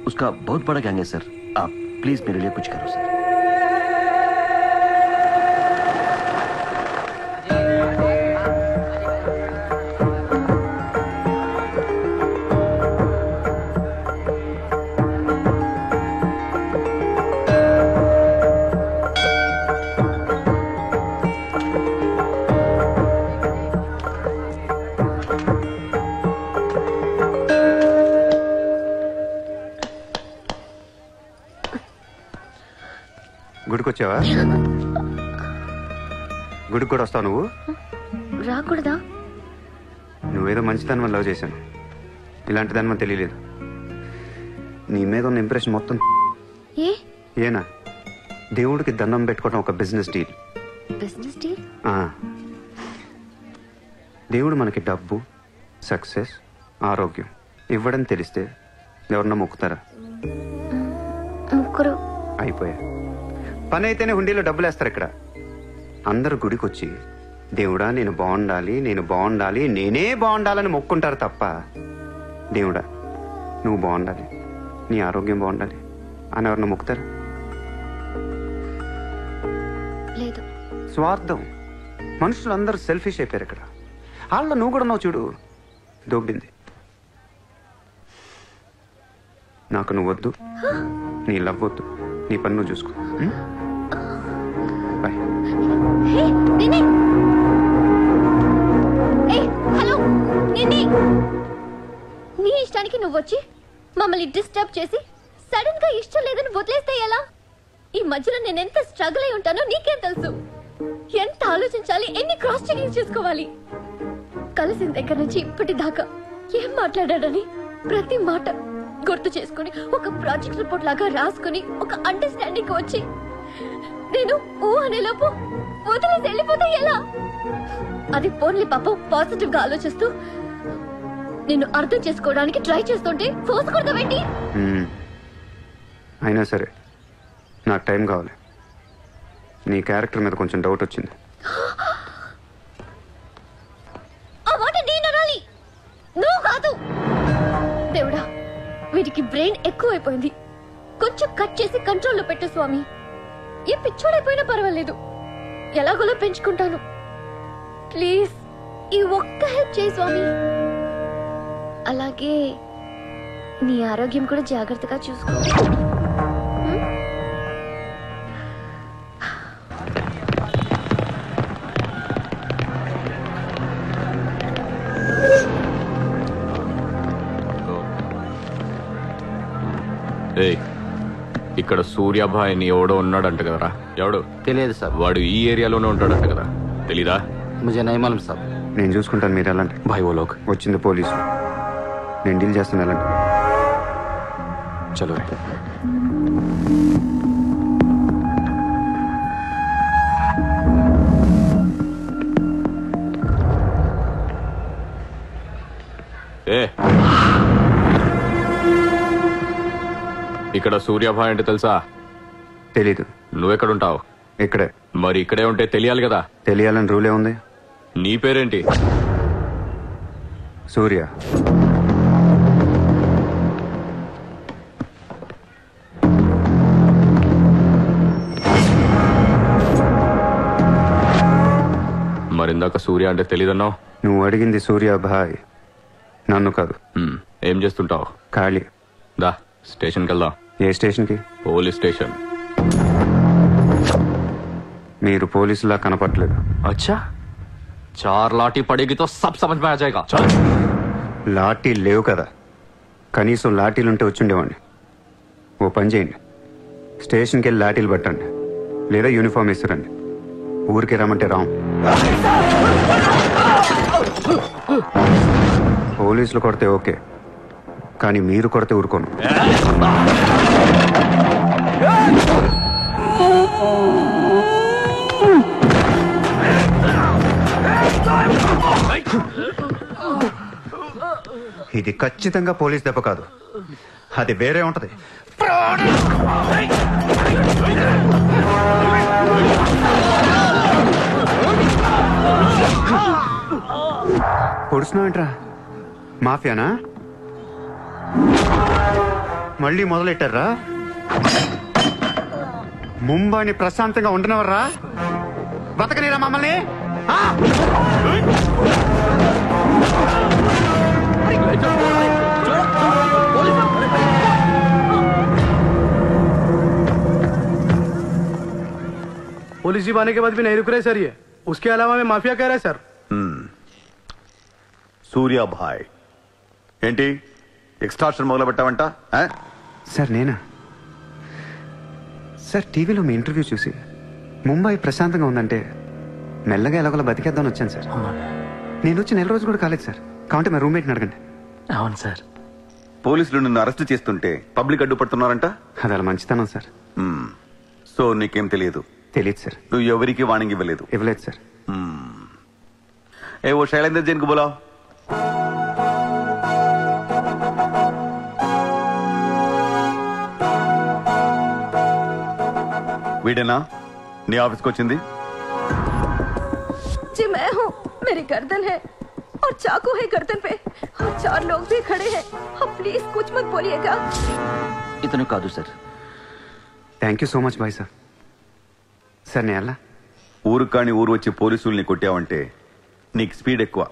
उसका बहुत बड़ा गैंग है सर. आप प्लीज मेरे लिए कुछ करो सर. గుడికి వచ్చావా? గుడికి కూడా వస్తావు నువ్వు? రాకూడదా? నువ్వేదో మంచిదాని వల్ల లవ్ చేశాను. ఇలాంటి దాని వల్ల తెలియలేదు. నీ మీద ఉన్న ఇంప్రెషన్ మొత్తం ఏనా? దేవుడికి దండం పెట్టుకోవడం ఒక బిజినెస్ డీల్. Business deal? దేవుడు మనకి డబ్బు, సక్సెస్, ఆరోగ్యం ఇవ్వడం తెలిస్తే ఎవరన్నా మొక్కుతారా? ముగ్గురు అయిపోయా. పని అయితేనే హుండీలో డబ్బులు వేస్తారు. ఇక్కడ అందరు గుడికి వచ్చి దేవుడా నేను బాగుండాలి, నేను బాగుండాలి, నేనే బాగుండాలని మొక్కుంటారు తప్ప దేవుడా నువ్వు బాగుండాలి, నీ ఆరోగ్యం బాగుండాలి అని ఎవరన్నా మొక్కుతారు? లేదు. స్వార్థం. మనుషులందరూ సెల్ఫిష్ అయిపోయారు ఇక్కడ. వాళ్ళ నువ్వు కూడా ఉన్నావు చూడు. దొబ్బింది. నాకు నువ్వు వద్దు, నీ లవ్ వద్దు, నీ పని నువ్వు చూసుకో. బాయ్. హలో నిన్ని, నీ ఇష్టానికి నువ్వు వచ్చి మమ్మల్ని డిస్టర్బ్ చేసి సడన్ గా ఇష్టం లేదని వదిలేస్తే ఎలా? ఈ మధ్యలో నేను ఎంత స్ట్రగుల్ అయి ఉంటానో నీకేం తెలుసు? ఎంత ఆలోచించాలి, ఎన్ని క్రాస్ చెకింగ్ చేసుకోవాలి. కలిసిన దగ్గర నుంచి ఇప్పటిదాకా ఏం మాట్లాడాడని ప్రతి మాట గుర్తు చేసుకుని ఒక ప్రాజెక్ట్ రిపోర్ట్ లాగా రాసుకుని ఒక అండర్స్టాండింగ్ వచ్చి నేను ఓ అనేలోపు వదిలేసి వెళ్ళిపోతే ఎలా? అది పోన్లీ పాపం పాజిటివ్ గా ఆలోచిస్తూ నిన్ను అర్థం చేసుకోవడానికి ట్రై చేస్తుంటే ఫోర్స్ కొడతావేంటి? అయినా సరే నాకు టైం కావాలి. నీ క్యారెక్టర్ మీద కొంచెం డౌట్ వచ్చింది. ఆ మాట నేను అనాలి, నువ్వు కాదు. దేవుడా బ్రెయిన్ ఎక్కువైపోయింది. కొంచెం కట్ చేసి కంట్రోల్లో పెట్టు స్వామి. ఏ పిచ్చోడైపోయినా పర్వాలేదు, ఎలాగోలా పెంచుకుంటాను. ప్లీజ్ ఈ ఒక్క హెల్ప్ చేయి స్వామి. అలాగే నీ ఆరోగ్యం కూడా జాగ్రత్తగా చూసుకో. ఇక్కడ సూర్యాభాయ్ అని ఎవడో ఉన్నాడంట కదరా? ఎవడు తెలియదు సార్. వాడు ఈ ఏరియాలోనే ఉంటాడంట కదా, తెలీదా? ముझे नहीं मालूम సార్. నేను చూసుకుంటాను, మీరు వెళ్ళండి. భాయ్ ఓ లోగ్ వచ్చింది పోలీసు, నేను డీల్ చేస్తాను, వెళ్ళండి. చలో ఏ ఇక్కడ సూర్యాభాయ్ అంటే తెలుసా? తెలీదు. నువ్వెక్కడుంటావు? ఇక్కడే. మరి ఇక్కడే ఉంటే తెలియాలి కదా. తెలియాలని రూలే ఉంది. నీ పేరేంటి? సూర్య. మరిందాక సూర్య అంటే తెలీదన్నావు. నువ్వు అడిగింది సూర్యాభాయ్, నన్ను కాదు. ఏం చేస్తుంటావు? ఖాళీ. దా స్టేషన్కి వెళ్దాం. ఏ స్టేషన్కి? Police station. మీరు పోలీసులా కనపట్లేదు. అచ్చా, 4 లాఠీ పడేగి తో సబ్ సమజ్ మే ఆ జాయేగా. చల్. లాఠీ లేవు కదా, కనీసం లాఠీలుంటే వచ్చుండేవాడిని. ఓ పని చేయండి, స్టేషన్కి వెళ్ళి లాఠీలు పట్టండి, లేదా యూనిఫామ్ ఇస్తారండి. ఊరికి రమ్మంటే రాం. పోలీసులు కొడితే ఓకే, కానీ మీరు కొడితే ఊరుకోను. ఇది ఖచ్చితంగా పోలీస్ దెబ్బ కాదు, అది వేరే ఉంటది. పొడుస్తున్నావేంట్రా? మాఫియానా? మళ్ళీ మొదలెట్టారా? ముంబైని ప్రశాంతంగా ఉండనవర్రా? బతకనేరా మమ్మల్ని? पुलिस जीप आने के बाद भी नहीं रुक रहे सर ये. उसके अलावा मैं माफिया कह रहा है सर. సూర్యాభాయ్ ఏంటి ఎక్స్ట్రాక్షన్ మొదలు పెట్టావంట? సార్ నేనా? సార్ టీవీలో మీ ఇంటర్వ్యూ చూసి ముంబై ప్రశాంతంగా ఉందంటే మెల్లగా ఎలాగోలా బతికేద్దామని వచ్చాను సార్. నేను వచ్చి 1 రోజు కూడా కాలేదు సార్. కావంటే మా రూమ్మేట్ని అడగండి. అవును సార్. పోలీసులు నిన్ను అరెస్ట్ చేస్తుంటే పబ్లిక్ అడ్డుపడుతున్నారంట. అది అలా మంచితనం సార్. సో నీకేం తెలియదు? తెలియదు సార్. నువ్వు ఎవరికి వార్నింగ్ ఇవ్వలేదు? ఇవ్వలేదు సార్. ఏ ఓ శైలేందర్ జైన్ కు బులావ్. వీడేనా నీ ఆఫీస్కి వచ్చింది? जी मैं हूँ. मेरी गर्दन है और चाकू है गर्दन पे और 4 लोग भी खड़े हैं. अब प्लीज कुछ मत बोलिएगा. ఇతను కాదు sir. Thank you so much bye sir. Sir నేను ఎలా? ఊరు కాని ఊరు వచ్చి పోలీసుల్ని కొట్టావంటే నీకు స్పీడ్ ఎక్కువ,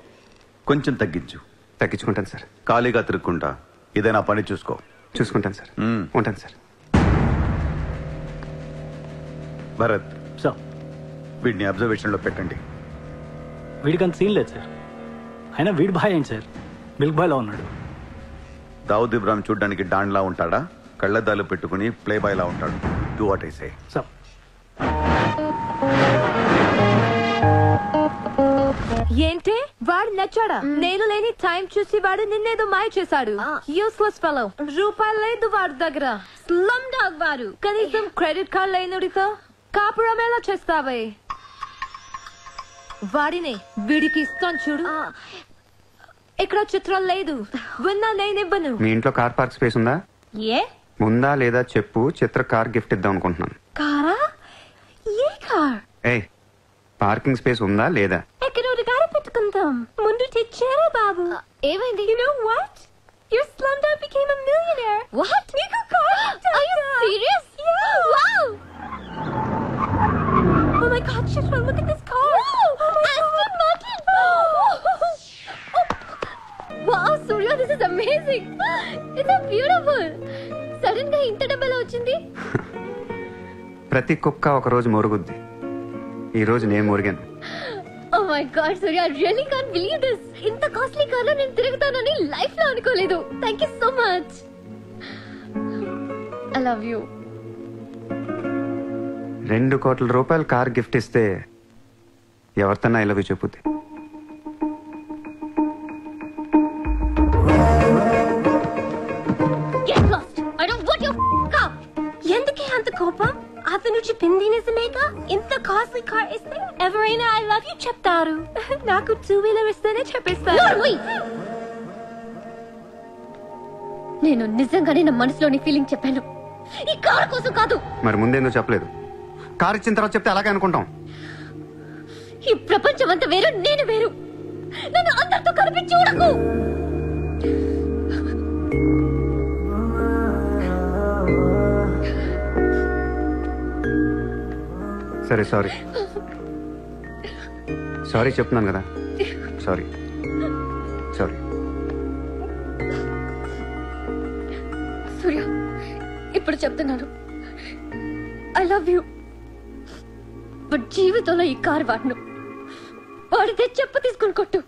కొంచెం తగ్గించు. తగ్గించుకుంటాను సార్. ఖాళీగా తిరుక్కుంటా ఏదైనా పని చూసుకో. చూసుకుంటాను సార్. ఉంటాను సార్. భరత్ సార్, వీడిని అబ్జర్వేషన్ లో పెట్టండి. వీడికి అంత సీన్ లేదు సార్. అయినా వీడి బాయ్ ఏంటి సార్, మిల్క్ బాయ్ లా ఉన్నాడు. దావుద్ ఇబ్రాహిం చూడ్డానికి డాన్ లా ఉంటాడా? కళ్ళద్దాలు పెట్టుకుని ప్లే బాయ్ లా ఉంటాడు. Do what I say. Sir ఏంటి వాడు నచ్చాడా? నేను లేని టైం చూసి వాడు నిన్నేదో మాయ చేశాడు. Useless fellow. రూపాయలు లేదు వాడి దగ్గర. స్లమ్ డాగ్ వాడు. కనీసం క్రెడిట్ కార్డ్ లేనుడితో కాపురం ఎలా చేస్తావే? వాడినే వీడికి ఇస్తాను చూడు. ఇక్కడ చిత్రం లేదు. విన్నా నేనివ్వను. మీ ఇంట్లో కార్ పార్క్ స్పేస్ ఉందా? ఏ ఉందా లేదా చెప్పు, చిత్ర కార్ గిఫ్ట్ ఇద్దాం అనుకుంటున్నాను. కారా? ఏ కార్? ఏయ్, పార్కింగ్ స్పేస్ ఉందా లేదా? ఎక్కడ కారు పెట్టుకుంటాం. ముందు తెచ్చారా బాబు? ఏమైంది? You know what? Your slumdog became a millionaire. What? Are you serious? Yeah. Wow! Oh my God, Shishma, look at this car. Aston Martin! Wow, Surya, this is amazing. It's so beautiful. Sudden గా ఇంత డబ్బులు వచ్చింది. ప్రతి కుక్క ఒక రోజు మొరుగుద్ది. ఈ రోజు నేను మొరిగాను. Oh my God, Surya, I really can't believe this. ఇంత కాస్ట్లీ కార్లో నేను తిరుగుతానని లైఫ్ లో అనుకోలేదు. Thank you so much. I love you. 2 కోట్ల రూపాయలు కార్ గిఫ్ట్ ఇస్తే ఎవరితోనా ఐ లవ్ యూ చెప్పుద్ది. Get lost. I don't want your car. ఎందుకే అంత కోపం? అతను చెప్పింది నిజమేగా? ఇంత కాస్ట్లీ కార్ ఇస్తే ఎవరైనా ఐ లవ్ యూ చెప్తారు. నాకు 2-wheeler ఇస్తేనే చెప్పేస్తాను. నేను నిజంగానే నా మనసులోని ఫీలింగ్ చెప్పాను. ఈ కార్ కోసం కాదు. మరి ముందేందుకు చెప్పలేదు? కార్ ఇచ్చిన తర్వాత చెప్తే అలాగే అనుకుంటాం. ఈ ప్రపంచం అంతా వేరు, నేను వేరు. నన్ను అందరితో కలిపి చూడకు. సరే సారీ సారీ చెప్తున్నాను కదా. Sorry sorry. సూర్య, ఇప్పుడు చెప్తున్నాను, ఐ లవ్ యూ. బట్ జీవితంలో ఈ కార్ వాడను. వాడితే చెప్పు తీసుకుని కొట్టు.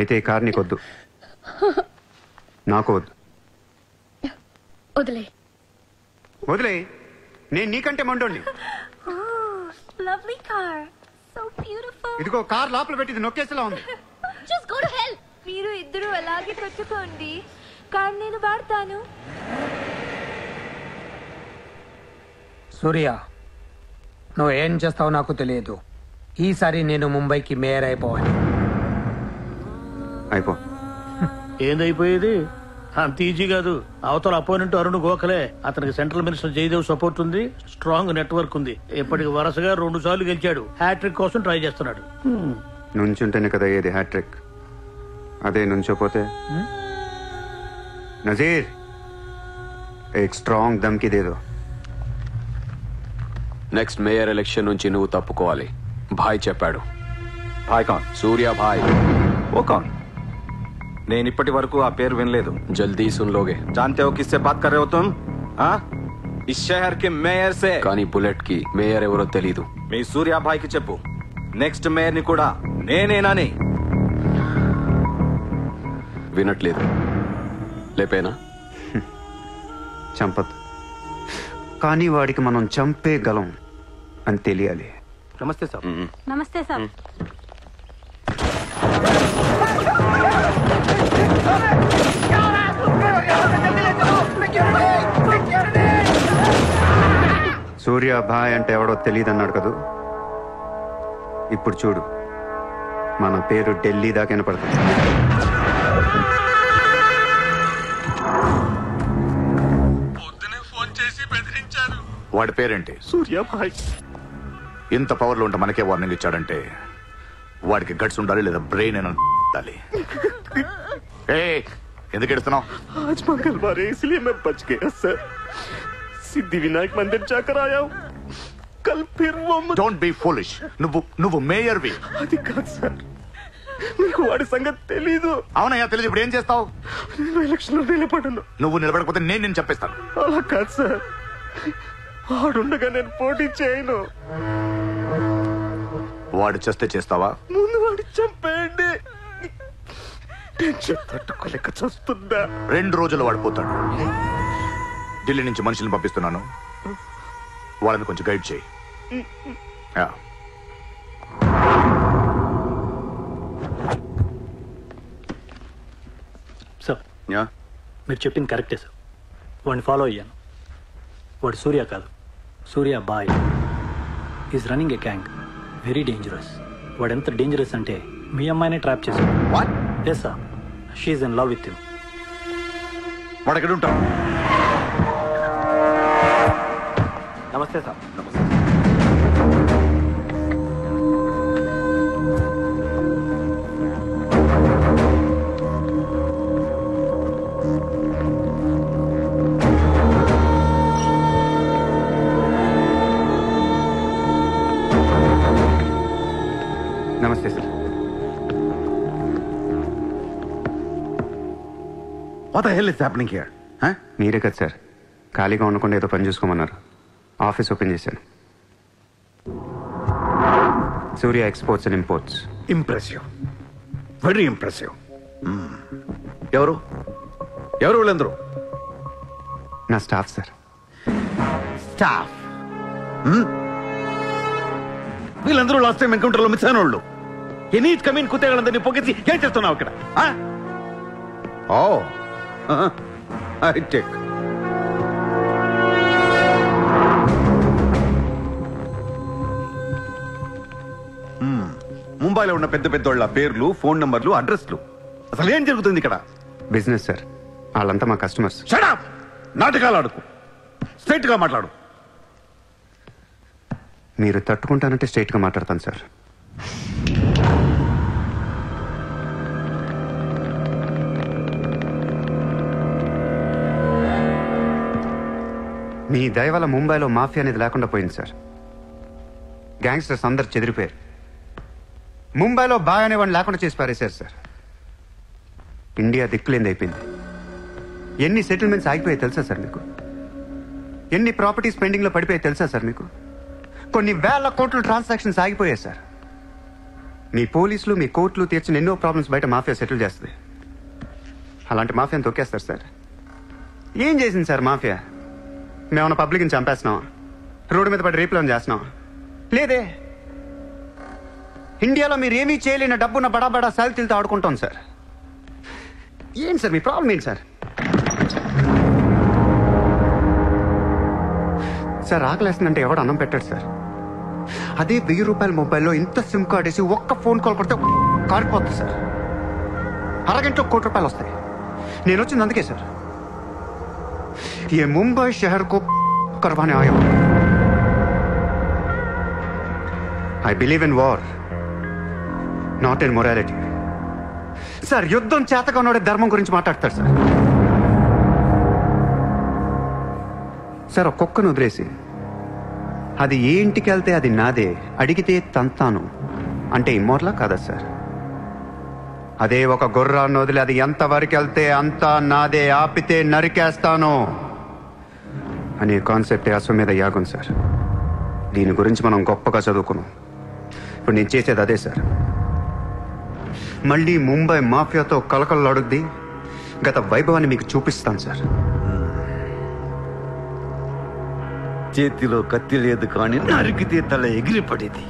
అయితే ఈ కార్ నీకొద్దు, నాకు వద్దు. వదిలే. వదిలే. నేను నీకంటే మండోండి. Lovely car. So beautiful. ఇదిగో కార్ లోపల పెట్టింది నొక్కేసేలా ఉంది. Just go to hell. మీరు ఇద్దరు అలాగే కొట్టుకోండి. కార్ నేను వాడతాను. సూర్య, నువ్వు ఏం చేస్తావో నాకు తెలియదు. ఈసారి నేను ముంబైకి మేయర్ అయిపోవాలి. అయిపో. ఏందైపోయేది? అంత ఈజీ కాదు. అవతల అపోనెంట్ అరుణ్ గోఖలే. అతనికి సెంట్రల్ మినిస్టర్ జయదేవ్ సపోర్ట్ ఉంది, స్ట్రాంగ్ నెట్వర్క్ ఉంది. ఇప్పటికి వరుసగా 2 సార్లు గెలిచాడు. హ్యాట్రిక్ కోసం ట్రై చేస్తున్నాడు. నుంచుంటేనే కదా ఏది హ్యాట్రిక్. అదే నుంచోపోతే నజీర్ ఏక్ స్ట్రాంగ్ దమ్కి దేదో. నెక్స్ట్ మేయర్ ఎలక్షన్ నుంచి నువ్వు తప్పుకోవాలి. భాయ్ చెప్పాడు. భాయ్ కౌన్? సూర్య భాయ్. ఓ కౌన్? నేను ఇప్పటి వరకు ఆ పేరు వినలేదు. జల్దీ సున్ లోగే. जानते हो किससे बात कर रहे हो तुम? इस शहर के మేయర్ से. కానీ బుల్లెట్ కి మేయర్ ఎవరో తెలీదు. మీ సూర్య భాయ్ కి చెప్పు, నెక్స్ట్ మేయర్ ని కూడా నేనేనని. వినట్లేదు. లేపేనా? చంపదు, కానీ వాడికి మనం చంపేయగలం అని తెలియాలి. నమస్తే సార్. నమస్తే సార్. సూర్య భాయ్ అంటే ఎవడో తెలియదు అన్నాడు కదూ. ఇప్పుడు చూడు, మన పేరు ఢిల్లీ దాకా వినపడుతుంది. వాడి పేరేంటి? సూర్య భాయ్. ఇంత పవర్లో ఉంటే మనకే వార్నింగ్ ఇచ్చాడంటే వాడికి గట్స్ ఉండాలి, లేదా బ్రెయిన్ అయినా ఉండాలి. ఎందుకు ఎడుతున్నావు? आज मंगलवार है इसलिए मैं बच गया सर. सिद्धिविनायक मंदिर जाकर आया हूँ. कल फिर वो డోంట్ బీ ఫూలిష్. నువ్వు మేయర్వి. అది కాదు సార్, మీకు వాడి సంగతి తెలీదు. అవునయ్యా తెలీదు. ఇప్పుడు ఏం చేస్తావు? నేను ఎలక్షన్ లో నిలబడను. నువ్వు నిలబడకపోతే నేను చెప్పేస్తాను. అలా కాదు సార్, వాడుండగా నేను పోటీ చేయను. వాడు చేస్తే చేస్తావా? ముందు వాడి చంపేయండి. టెన్షన్ తట్టుకోలేక చూస్తుందా. 2 రోజులు వాడు పోతాడు. ఢిల్లీ నుంచి మనుషులను పంపిస్తున్నాను, వాళ్ళని కొంచెం గైడ్ చేయి. సార్, మీరు చెప్పింది కరెక్టే సార్. వాడిని ఫాలో అయ్యాను. వాడు సూర్య కాదు, సూర్య బాయ్. Is running a gang. Very dangerous. వాడు ఎంత డేంజరస్ అంటే మీ అమ్మాయినే ట్రాప్ చేశాడు. Yes sir, she's in love with you. వాడు ఎక్కడ ఉంటావు? నమస్తే సార్. నమస్తే sir. What the hell is happening here? మీరే కదా సార్ ఖాళీగా ఉండకుండా ఏదో పని చూసుకోమన్నారు. ఆఫీస్ ఓపెన్ చేశాను. Surya exports and imports. Impressive, very impressive. ఎవరు ఎవరు వీళ్ళందరూ? నా స్టాఫ్ సార్. స్టాఫ్? వీళ్ళందరూ లాస్ట్ టైం ఎన్కౌంటర్లో మిస్ అయిన వాళ్ళు. ఎనీ కమీన్ కుత్తేగాళ్ళందరినీ పొగేసి ఏం చేస్తున్నావు ఇక్కడ? ఓ ఐ టేక్. ముంబైలో ఉన్న పెద్ద పెద్దోళ్ళ పేర్లు, ఫోన్ నంబర్లు, అడ్రస్లు. అసలు ఏం జరుగుతుంది ఇక్కడ? Business sir. వాళ్ళంతా మా కస్టమర్స్. Shut up! నాటకాలు ఆడుకు, స్ట్రైట్ గా మాట్లాడు. మీరు తట్టుకుంటానంటే స్ట్రైట్ గా మాట్లాడతాను సార్. మీ దయ వల్ల ముంబైలో మాఫియా అనేది లేకుండా పోయింది సార్. గ్యాంగ్స్టర్స్ అందరు చెదిరిపోయారు. ముంబైలో బాయ్ అనేవాడిని లేకుండా చేసి పారేశారు సార్. ఇండియా దిక్కులేంది అయిపోయింది. ఎన్ని సెటిల్మెంట్స్ ఆగిపోయాయి తెలుసా సార్ మీకు? ఎన్ని ప్రాపర్టీస్ పెండింగ్లో పడిపోయాయి తెలుసా సార్ మీకు? కొన్ని వేల కోట్ల ట్రాన్సాక్షన్స్ ఆగిపోయాయి సార్. మీ పోలీసులు, మీ కోర్టులు తీర్చిన ఎన్నో ప్రాబ్లమ్స్ బయట మాఫియా సెటిల్ చేస్తుంది. అలాంటి మాఫియాని తొక్కేస్తారు సార్. ఏం చేసింది సార్ మాఫియా? మేమన్నా పబ్లిక్ని చంపేస్తున్నాం, రోడ్డు మీద పడి రేపులను చేస్తున్నాం? లేదే. ఇండియాలో మీరు ఏమీ చేయలేని డబ్బున్న బడా సాల్తీలతో ఆడుకుంటాం సార్. ఏంటి సార్ మీ ప్రాబ్లం ఏంటి సార్? సార్ ఆకలేస్తుందంటే ఎవడు అన్నం పెట్టాడు సార్. అదే 1000 రూపాయల మొబైల్లో ఇంత సిమ్ కార్డ్ వేసి ఒక్క ఫోన్ కాల్ కొడితే కారిపోతుంది సార్. అరగంటలో 1 కోటి రూపాయలు వస్తాయి. నేను వచ్చింది అందుకే సార్. ये मुंबई शहर को करवाने आया हूं. I believe in war, not in morality. Sir యుద్ధం చేతగా ఉన్నోడే ధర్మం గురించి మాట్లాడతారు సార్. సార్ ఒక కుక్కను వదిలేసి అది ఏ ఇంటికి వెళ్తే అది నాదే, అడిగితే తంతాను అంటే ఇమ్మోర్లా కాదా సార్? అదే ఒక గుర్రాన్ని వదిలి అది ఎంతవరకు వెళ్తే అంతా నాదే, ఆపితే నరికేస్తాను అనే కాన్సెప్టే అశ్వమేధ యాగం సార్. దీని గురించి మనం గొప్పగా చదువుకున్నాం. ఇప్పుడు నేను చేసేది అదే సార్. మళ్ళీ ముంబై మాఫియాతో కలకలలాడుద్ది గత వైభవాన్ని మీకు చూపిస్తాను సార్. చేతిలో కత్తి లేదు కానీ నరికితే తల ఎగిరిపడేది.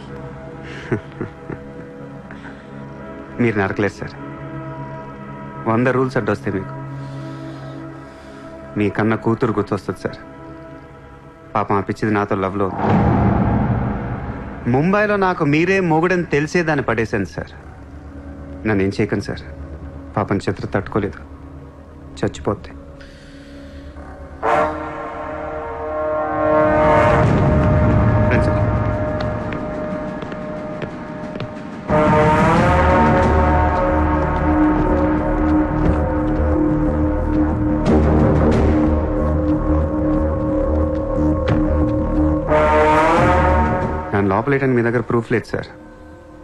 మీరు నరకలేదు సార్. 100 రూల్స్ అడ్డొస్తాయి మీకు. మీ కన్న కూతురు గుర్తొస్తుంది సార్. పాపం అనిపించింది నాతో లవ్లో. ముంబైలో నాకు మీరే మొగుడని తెలిసే దాన్ని పడేశాను సార్. నన్ను ఏం చేయకండి సార్. పాపం చిత్ర తట్టుకోలేదు, చచ్చిపోతే. నేను లోపలేయడానికి మీ దగ్గర ప్రూఫ్ లేదు సార్.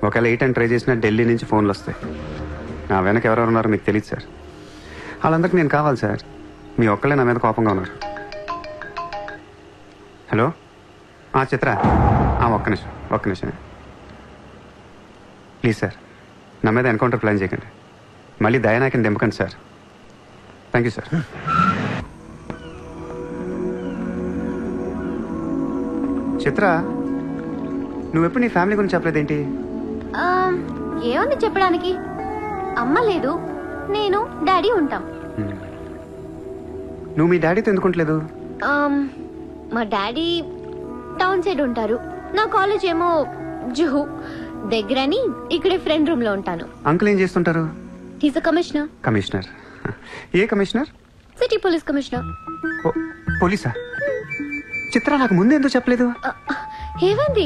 ఒకవేళ 8 అని ట్రై చేసినా ఢిల్లీ నుంచి ఫోన్లు వస్తాయి. నా వెనక ఎవరెవరు ఉన్నారో మీకు తెలియదు సార్. వాళ్ళందరికీ నేను కావాలి సార్. మీ ఒక్కళ్ళే నా మీద కోపంగా ఉన్నారు. హలో చిత్ర, ఒక్క నిమిషం ప్లీజ్ సార్. నా మీద ఎన్కౌంటర్ ప్లాన్ చేయకండి. మళ్ళీ దయానాయకని దింపకండి sir. Thank you sir. Chitra, నువ్వెప్పుడు నీ ఫ్యామిలీ గురించి చెప్పలేదేంటి? ఏముంది చెప్పడానికి? అమ్మ లేదు, నేను డాడీ ఉంటాం. నువ్వు మీ డాడీతో ఎందుకుంటలేదు? మా డాడీ టౌన్ సైడ్ ఉంటారు. నా కాలేజ్ ఏమో జుహు దగ్గరని ఇక్కడే ఫ్రెండ్ రూమ్ లో ఉంటాను. అంకుల్ ఏం చేస్తుంటారు? He's a commissioner. కమిషనర్? ఏ కమిషనర్? City police commissioner. పోలీసా? చిత్ర, నాకు ముందు ఎందుకు చెప్పలేదు? ఏమైంది?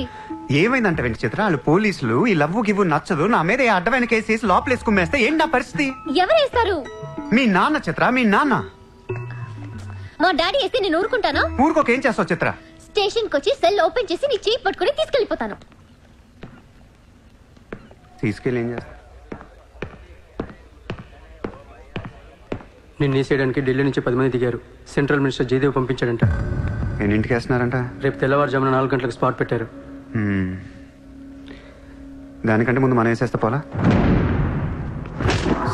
ఏమైందంటే వెంట చిత్ర, వాళ్ళు పోలీసులు ఈ లవ్వు గివ్వు నచ్చదు, నా మీద అడ్డమైన కేసు వేసి లోపలేసి కుమ్మేస్తే ఏంటి నా పరిస్థితి? ఎవరేస్తారు? మీ నాన్న చిత్ర, మీ నాన్న. మా డాడీ వేస్తే నేను ఊరుకుంటానా? ఊరుకోక ఏం చేస్తావు చిత్ర? స్టేషన్ కి వచ్చి సెల్ ఓపెన్ చేసి నీ చేయి పట్టుకుని తీసుకెళ్లిపోతాను. తీసుకెళ్ళి ఏం చేస్తా? నిన్ను వేసేయడానికి ఢిల్లీ నుంచి 10 మంది దిగారు. సెంట్రల్ మినిస్టర్ జయదేవ్ పంపించాడంట. ఎన్నింటికి వేస్తున్నారంట? రేపు తెల్లవారుజామున 4 గంటలకు స్పాట్ పెట్టారు. దానికంటే ముందు మనం వేసేస్తే పోలా?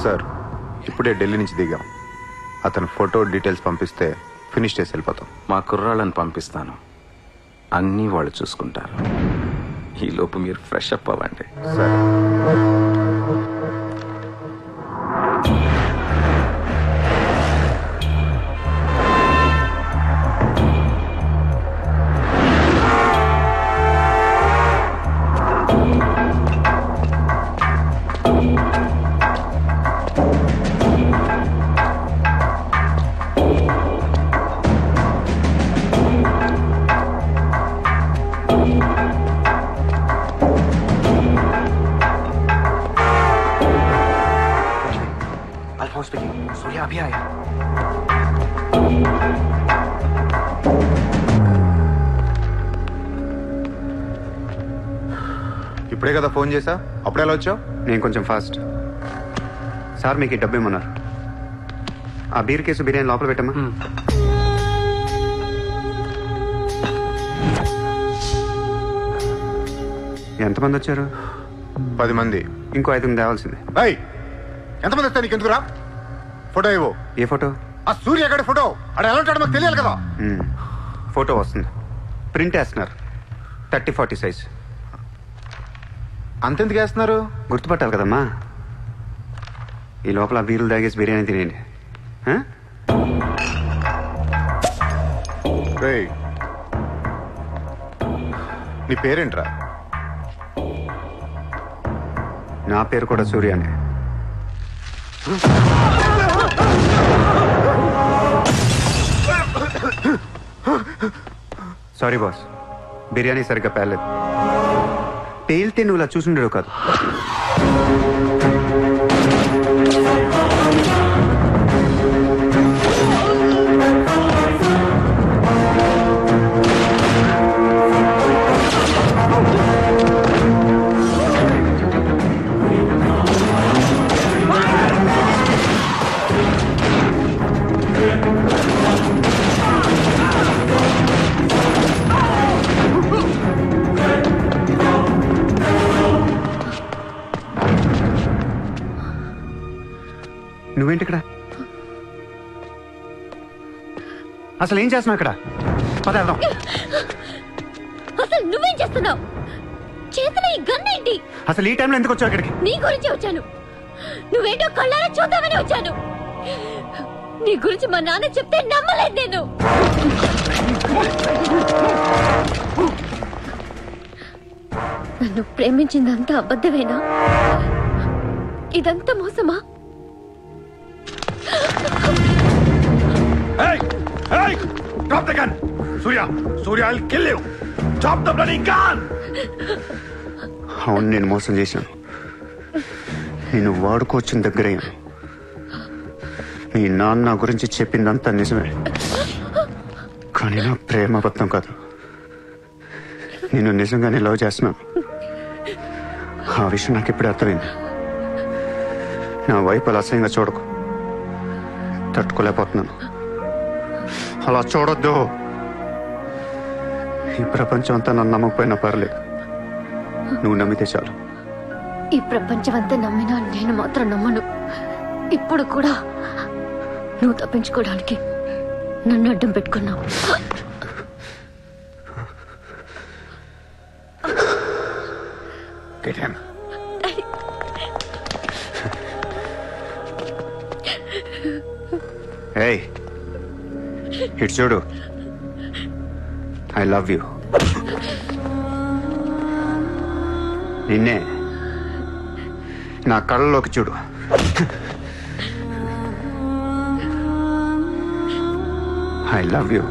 సార్ ఇప్పుడే ఢిల్లీ నుంచి దిగాం. అతను ఫోటో డీటెయిల్స్ పంపిస్తే ఫినిష్ చేసి వెళ్ళిపోతాం. మా కుర్రాళ్ళని పంపిస్తాను, అన్నీ వాళ్ళు చూసుకుంటారు. ఈ లోపు మీరు ఫ్రెష్ అప్ అవ్వండి. సరే. सूर्या अभी आया. ఇప్పుడే కదా ఫోన్ చేసా, అప్పుడు ఎలా వచ్చావు? నేను కొంచెం ఫాస్ట్. సార్ మీకు డబ్బు ఇమ్మన్నారు. ఆ బీర్ కేసు బిర్యానీ లోపల పెట్టమ్మా. ఎంతమంది వచ్చారు? 10 మంది. ఇంకో 5 తేవాల్సింది. ఎంతమంది వస్తా నీకు ఎందుకురా? ఫోటో ఇవ్వు. ఏ ఫోటో? ఆ సూర్య గడి ఫోటో. అక్కడ ఎలా ఉంటాడో మాకు తెలియాలి కదా. ఫోటో వస్తుంది, ప్రింట్ వేస్తున్నారు. 30-40 సైజ్. అంతెందుకు వేస్తున్నారు? గుర్తుపట్టాలి కదమ్మా. ఈ లోపల బీర్లు తాగేసి బిర్యానీ తినేయండి. నీ పేరేంట్రా? నా పేరు కూడా సూర్యానే. సారీ బాస్, బిర్యానీ సరిగ్గా పేర్లేదు. పేలితే నువ్వు ఇలా చూసుండేవు కాదు. నువ్వేంటి ఇక్కడ? అసలు ఏం చేస్తున్నావు ఇక్కడ? పద వెళ్దాం. అసలు నువ్వేం చేస్తున్నావు? చేతిలో ఈ గన్ ఏంటి? అసలు ఈ టైంలో ఎందుకు వచ్చావు ఇక్కడికి? నీ గురించి వచ్చాను. నువ్వేంటో కళ్ళారా చూద్దామని వచ్చాను. నీ గురించి మా నాన్న చెప్తే నమ్మలేదు నేను. నన్ను ప్రేమించిందంతా అబద్ధమేనా? ఇదంతా మోసమా? Drop the gun! Surya! Surya, I'll kill you! Drop the bloody gun! అవును, నేను మోసం చేశాను. నేను వాడుకోవచ్చిన దగ్గరయ్యాను. మీ నాన్న గురించి చెప్పిందంతా నిజమే, కానీ నా ప్రేమ అబద్ధం కాదు. నేను నిజంగానే లవ్ చేస్తున్నాను. ఆ విషయం నాకు ఇప్పుడే అర్థమైంది. నా వైపు అలా అసహ్యంగా చూడకు. తట్టుకోలేకపోతున్నాను. అలా చూడొద్దు. ఈ ప్రపంచం అంతా నన్ను నమ్మకపోయినా పర్లేదు, నువ్వు నమ్మితే చాలు. ఈ ప్రపంచం అంతా నమ్మినా నేను మాత్రం నమ్మను. ఇప్పుడు కూడా నువ్వు తప్పించుకోవడానికి నన్ను అడ్డం పెట్టుకున్నావు. Get him. Hey, ఇటు చూడు. I love you. నిన్నే నా కళ్ళలోకి చూడు. I love you.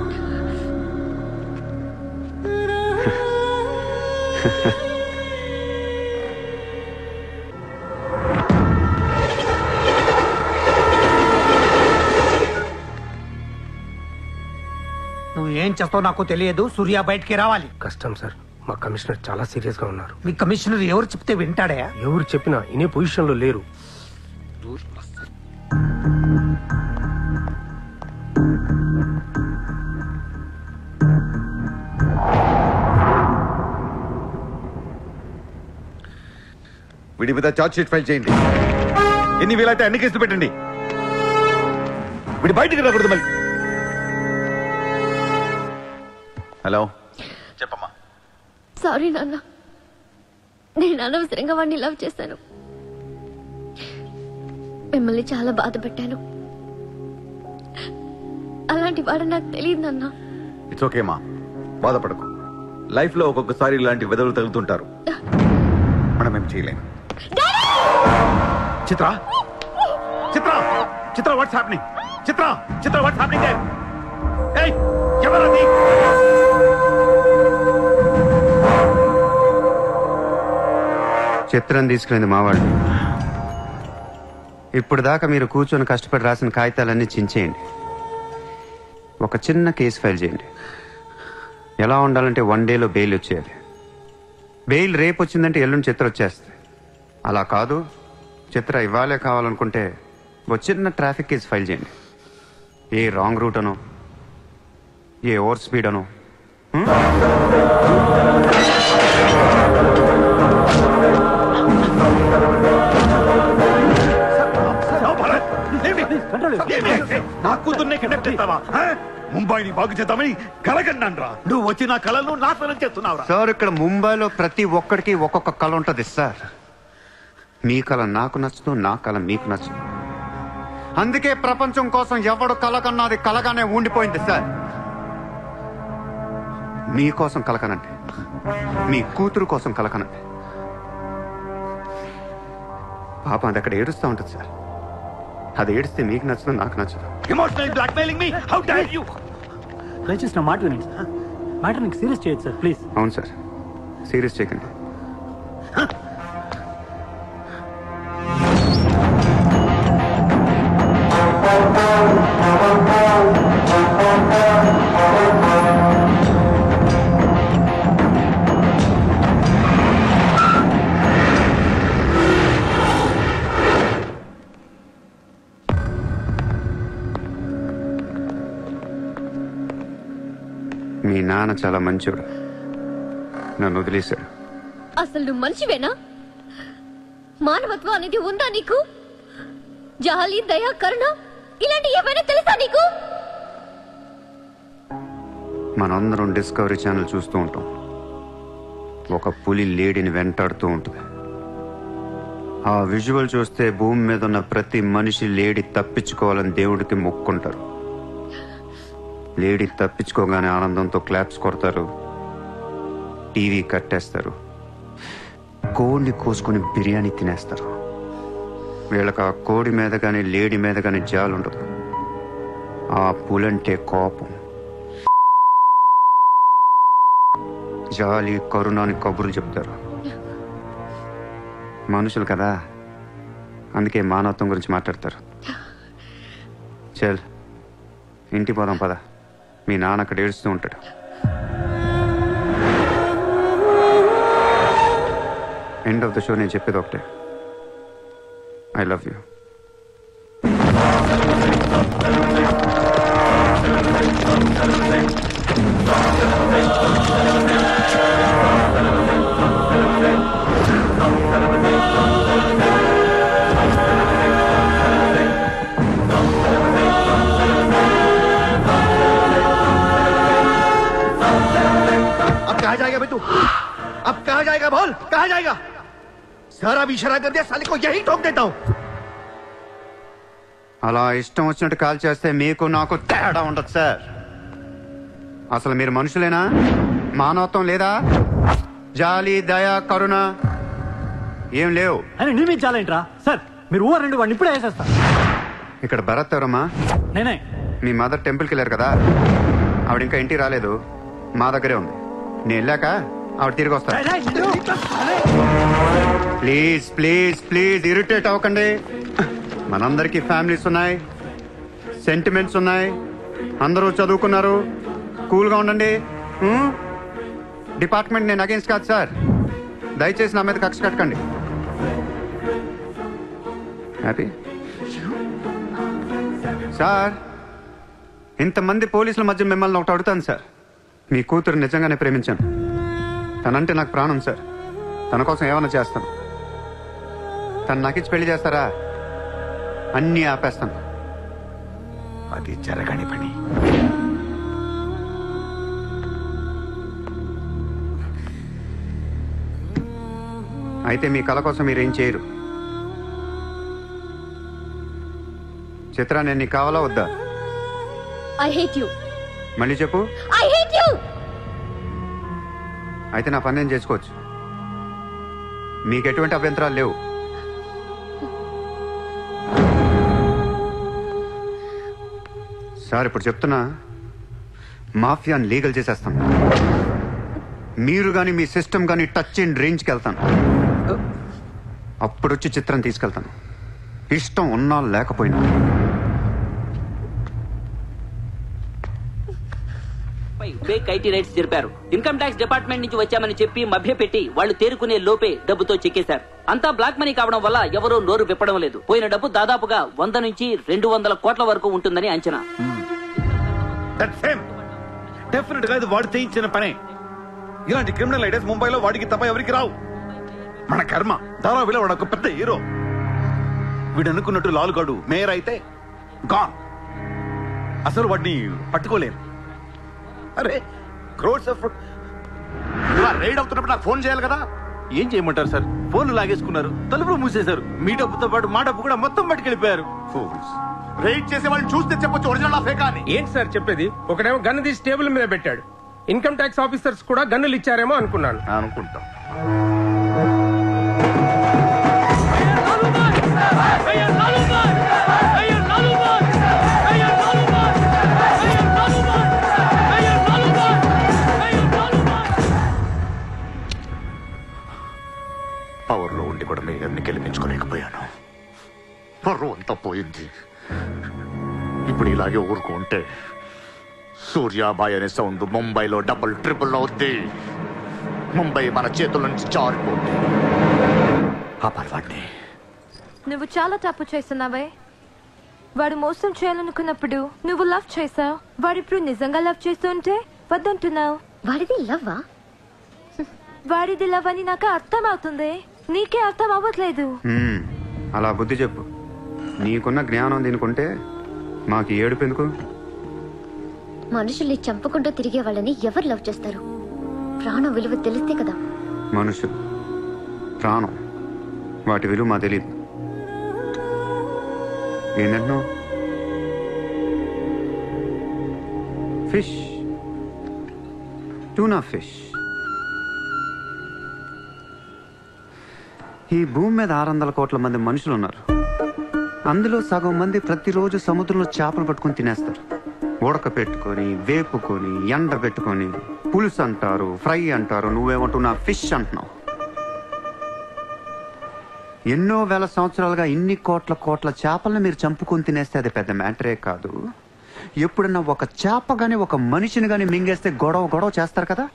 నువ్వు ఏం చేస్తావు నాకు తెలియదు. సూర్య బయటికి రావాలి. కష్టం సార్, మా కమిషనర్ చాలా సీరియస్ గా ఉన్నారు. మీ కమిషనర్ ఎవరు చెప్తే వింటాడా? ఎవరు చెప్పినా ఇనే పొజిషన్ లో లేరు. వీడి మీద చార్జ్ షీట్ ఫైల్ చేయండి. ఎన్ని వీలైతే అన్ని కేసులు పెట్టండి. వీడి బయటికి రాకూడదు మళ్ళీ. హలో, చెప్పమ్మా. సారీ నాన్న, నేను అనవసరంగా వాడిని లవ్ చేశాను. మిమ్మల్ని చాలా బాధ పెట్టాను. అలాంటి వాడు నాకు తెలియదు నాన్న. ఇట్స్ ఓకే మా, బాధపడకు. లైఫ్ లో ఒక్కొక్కసారి ఇలాంటి వెదలు తగులుతుంటారు, మనం ఏం చేయలేము. Chitra Chitra Chitra what's happening? Chitra Chitra what's happening there? ఏయ్, ఎవరది? చిత్రం తీసుకునేది మావాళ్ళు. ఇప్పుడు దాకా మీరు కూర్చొని కష్టపడి రాసిన కాగితాలన్నీ చించేయండి. ఒక చిన్న కేసు ఫైల్ చేయండి. ఎలా ఉండాలంటే 1 డేలో బెయిల్ వచ్చేయాలి. బెయిల్ రేపు వచ్చిందంటే ఎల్లుండి చిత్ర వచ్చేస్తుంది. అలా కాదు, చిత్ర ఇవ్వాలే కావాలనుకుంటే ఒక చిన్న ట్రాఫిక్ కేసు ఫైల్ చేయండి. ఏ రాంగ్ రూట్ అనో, ఏ ఓవర్ స్పీడ్ అనో. నా కూతుర్నే కిడ్నాప్ చేస్తావా? ముంబైని బాగు చేద్దామని కలగన్నాను రా. నువ్వు వచ్చి నా కళను నాశనం చేస్తున్నావురా. సార్, ఇక్కడ ముంబైలో ప్రతి ఒక్కడికి ఒక్కొక్క కళ ఉంటుంది సార్. మీ కళ నాకు నచ్చదు, నా కళ మీకు నచ్చదు. అందుకే ప్రపంచం కోసం ఎవడు కలగన్నా అది కలగానే ఉండిపోయింది సార్. మీకోసం కలకనండి, మీ కూతురు కోసం కలకనండి. పాపం అది అక్కడ ఏడుస్తూ ఉంటుంది సార్. అది ఏడిస్తే మీకు నచ్చదు, నాకు నచ్చదు. Emotional blackmailing me, how dare you? దయచేసి నా మాట వినండి సార్. మ్యాటర్ నీకు సీరియస్ చేయొచ్చు సార్, ప్లీజ్. అవును సార్, సీరియస్ చేయకండి. మీ నాన్న చాలా మంచోడు, నన్ను వదిలేశాడు. అసలు నువ్వు మనిషివేనా? మానవత్వం అనేది ఉందా నీకు? జాలి, దయ, కరుణ ఇలాంటి ఏమైనా తెలుసా నీకు? మనందరం డిస్కవరీ ఛానల్ చూస్తూ ఉంటాం. ఒక పులి లేడీని వెంటాడుతూ ఉంటుంది. ఆ విజువల్ చూస్తే భూమి మీద ఉన్న ప్రతి మనిషి లేడీ తప్పించుకోవాలని దేవుడికి మొక్కుంటారు. లేడీ తప్పించుకోగానే ఆనందంతో క్లాప్స్ కొడతారు, టీవీ కట్టేస్తారు, కోడిని కోసుకుని బిర్యానీ తినేస్తారు. వీళ్ళకి ఆ కోడి మీద కానీ లేడీ మీద కానీ జాలి ఉండదు. ఆ పులంటే కోపం. జాలి, కరుణాని కబుర్లు చెప్తారు. మనుషులు కదా, అందుకే మానవత్వం గురించి మాట్లాడతారు. చల్, ఇంటికి పోదాం పద. మీ నాన్న అక్కడ ఏడుస్తూ ఉంటాడు. ఎండ్ ఆఫ్ ద షో నేను చెప్పేది ఒకటే, ఐ లవ్ యూ. कहाँ जाएगा बे तू? अब कहाँ जाएगा बोल, कहाँ जाएगा? सारा भी इशारा कर दिया, साले को यही ठोक देता हूँ. అలా ఇష్టం వచ్చినట్టు కాల్ చేస్తే మీకు నాకు తేడా ఉండదు సార్. అసలు మీరు మనుషులేనా? మానవత్వం లేదా? జాలి, దయ, కరుణ ఏం లేవు. అని నీ మీద చాలేంట్రా సార్? మీరు ఊరు రెండు వాడిని ఇప్పుడే వేసేస్తా. ఇక్కడ భరత్ ఎవరమ్మా? నేనే. మీ మదర్ టెంపుల్కి వెళ్ళారు కదా, ఆవిడ ఇంకా ఇంటికి రాలేదు, మా దగ్గరే ఉంది. నేను వెళ్ళాక ఆవిడ తిరిగి వస్తా. ప్లీజ్ ప్లీజ్ ప్లీజ్ ఇరిటేట్ అవ్వకండి. మనందరికీ ఫ్యామిలీస్ ఉన్నాయి, సెంటిమెంట్స్ ఉన్నాయి, అందరూ చదువుకున్నారు. కూల్గా ఉండండి. డిపార్ట్మెంట్ నేను అగేన్స్ట్ కాదు సార్. దయచేసి నా మీద కక్ష కట్టకండి. హ్యాపీ సార్, ఇంతమంది పోలీసుల మధ్య మిమ్మల్ని ఒకటి అడుగుతాను సార్. మీ కూతురు నిజంగానే ప్రేమించాను. తనంటే నాకు ప్రాణం సార్. తన కోసం ఏమైనా చేస్తాను. తను నాకిచ్చి పెళ్లి చేస్తారా? అన్నీ ఆపేస్తాను. అది జరగని పని. అయితే మీ కళ కోసం మీరేం చేయరు. చిత్ర, నేను నీకు కావాలా వద్దా? I hate you. మళ్ళీ చెప్పు. I hate you. అయితే నా పని నేను చేసుకోవచ్చు. మీకు ఎటువంటి అభ్యంతరాలు లేవు. సార్, ఇప్పుడు చెప్తున్నా, మాఫియాని లీగల్ చేసేస్తాను. మీరు కానీ మీ సిస్టమ్ కానీ టచ్ అండ్ రేంజ్కి వెళ్తాను. అప్పుడు వచ్చి చిత్రం తీసుకెళ్తాను. ఇష్టం ఉన్నా లేకపోయినా. ఫేక్ ఐటీ రైట్స్ జరిపారు. ఇన్కమ్ ట్యాక్స్ డిపార్ట్మెంట్ నుంచి వచ్చామని చెప్పి మభ్యపెట్టి వాళ్ళు తేరుకునే లోపే డబ్బుతో చెక్కేశారు. అంతా బ్లాక్ మనీ కావడం వల్ల ఎవరూ నోరు విప్పడం లేదు. పోయిన డబ్బు దాదాపుగా 100 నుంచి 200 కోట్ల వరకు ఉంటుందని అంచనా. డెఫినెట్ గా ఇది వాడు చేయించిన పనే. ఇలాంటి క్రిమినల్ ఐడియాస్ ముంబైలో వాడికి తప్ప ఎవరికి రావు. మన కర్మ. ధారావిలో వాడు ఒక పెద్ద హీరో. వీడు అనుకున్నట్టు లాలుగాడు మేయర్ అయితే గాన్. అసలు వాడిని పట్టుకోలేరు. అరే, క్రోడ్స్ ఆఫ్ రైడ్ అవుతున్నప్పుడు నాకు ఫోన్ చేయాలి కదా. ఏం చేయమంటారు సార్? ఫోన్లు లాగేసుకున్నారు, తలుపులు మూసేశారు. మీ డబ్బుతో పాటు మా డబ్బు కూడా మొత్తం పట్టుకెళ్ళిపోయారు. రైడ్ చేసే వాళ్ళని చూస్తే చెప్పొచ్చు ఒరిజినల్ ఫేక్ అని. ఏంటి సార్ చెప్పేది? ఒకడేమో గన్ను తీసి టేబుల్ మీద పెట్టాడు. ఇన్కమ్ ట్యాక్స్ ఆఫీసర్స్ కూడా గన్నులు ఇచ్చారేమో అనుకున్నాను. అనుకుంటాం. పవర్లో ఉండి కూడా మేయర్ని గెలిపించుకోలేకపోయాను. పరువు అంతా పోయింది. ఇప్పుడు ఇలాగే ఊరుకుంటే సూర్యాబాయ్ అనే సౌండ్ ముంబైలో డబుల్ ట్రిపుల్ అవుద్ది. ముంబై మన చేతుల నుంచి జారిపోద్ది. ఆపాలి వాడిని. నువ్వు చాలా తప్పు చేస్తున్నావే. వాడు మోసం చేయాలనుకున్నప్పుడు నువ్వు లవ్ చేసావు. వాడిప్పుడు నిజంగా లవ్ చేస్తుంటే వద్దంటున్నావు. వాడిది లవ్వా? వాడిది లవ్ అని నాకు అర్థం అవుతుంది, నీకే అర్థం అవ్వట్లేదు. అలా బుద్ధి చెప్పు. నీకున్న జ్ఞానం దీనికుంటే మాకు ఏడుపు ఎందుకు? మనుషుల్ని చంపుకుంటూ తిరిగే వాళ్ళని ఎవరు లవ్ చేస్తారు? ప్రాణం విలువ తెలిస్తే కదా. మనుషులు, ప్రాణం, వాటి విలువ మా తెలియదు. ఏంటంటున్నా? Fish, tuna fish. ఈ భూమి మీద 600 కోట్ల మంది మనుషులు ఉన్నారు. అందులో సగం మంది ప్రతిరోజు సముద్రంలో చేపలు పట్టుకొని తినేస్తారు. ఉడక పెట్టుకొని, వేపుకొని, ఎండ పెట్టుకొని, పులుసు అంటారు, ఫ్రై అంటారు. నువ్వేమంటున్నా ఫిష్ అంటున్నావు. ఎన్నో వేల సంవత్సరాలుగా ఇన్ని కోట్ల చేపలను మీరు చంపుకొని తినేస్తే అది పెద్ద మ్యాటరే కాదు. ఎప్పుడన్నా ఒక చేప గాని ఒక మనిషిని గాని మింగేస్తే గొడవ చేస్తారు కదా.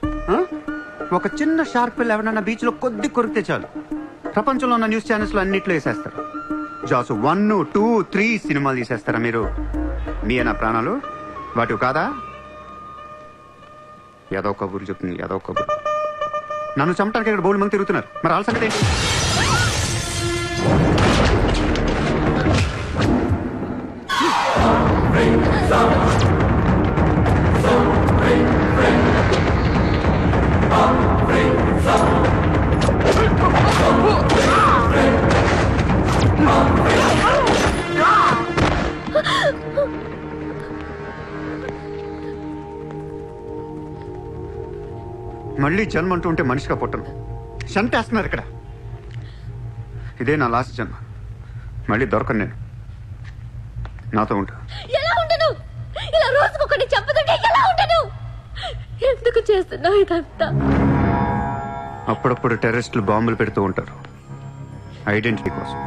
ఒక చిన్న షార్క్ పిల్ల ఎవరన్నా బీచ్ లో కొద్ది కొరికితే చాలు, ప్రపంచంలో ఉన్న న్యూస్ ఛానల్స్ లో అన్నిట్లో వేసేస్తారు. జాసు 1, 2, 3 సినిమాలు తీసేస్తారా మీరు? మీ నా ప్రాణాలు వాటివి కాదా? ఏదో కబుర్లు చెప్తుంది, ఏదో కబుర్లు. నన్ను చంపడానికి ఇక్కడ బోల్డ్ మంది తిరుగుతున్నారు. మరి వాళ్ళ సంగతి ఏంటి? మళ్ళీ జన్మ అంటూ ఉంటే మనిషిగా పుట్టను. చంపేస్తున్నారు ఇక్కడ. ఇదే నా లాస్ట్ జన్మ. మళ్ళీ దొరకను నేను. నాతో ఉంటా. ఎలా ఉండను? ఇలా రోజుకొకటి చంపుతుంటే ఎలా ఉండను? ఎందుకు చేస్తున్నావు ఇదంతా? అప్పుడప్పుడు టెర్రరిస్టులు బాంబులు పెడుతూ ఉంటారు ఐడెంటిటీ కోసం.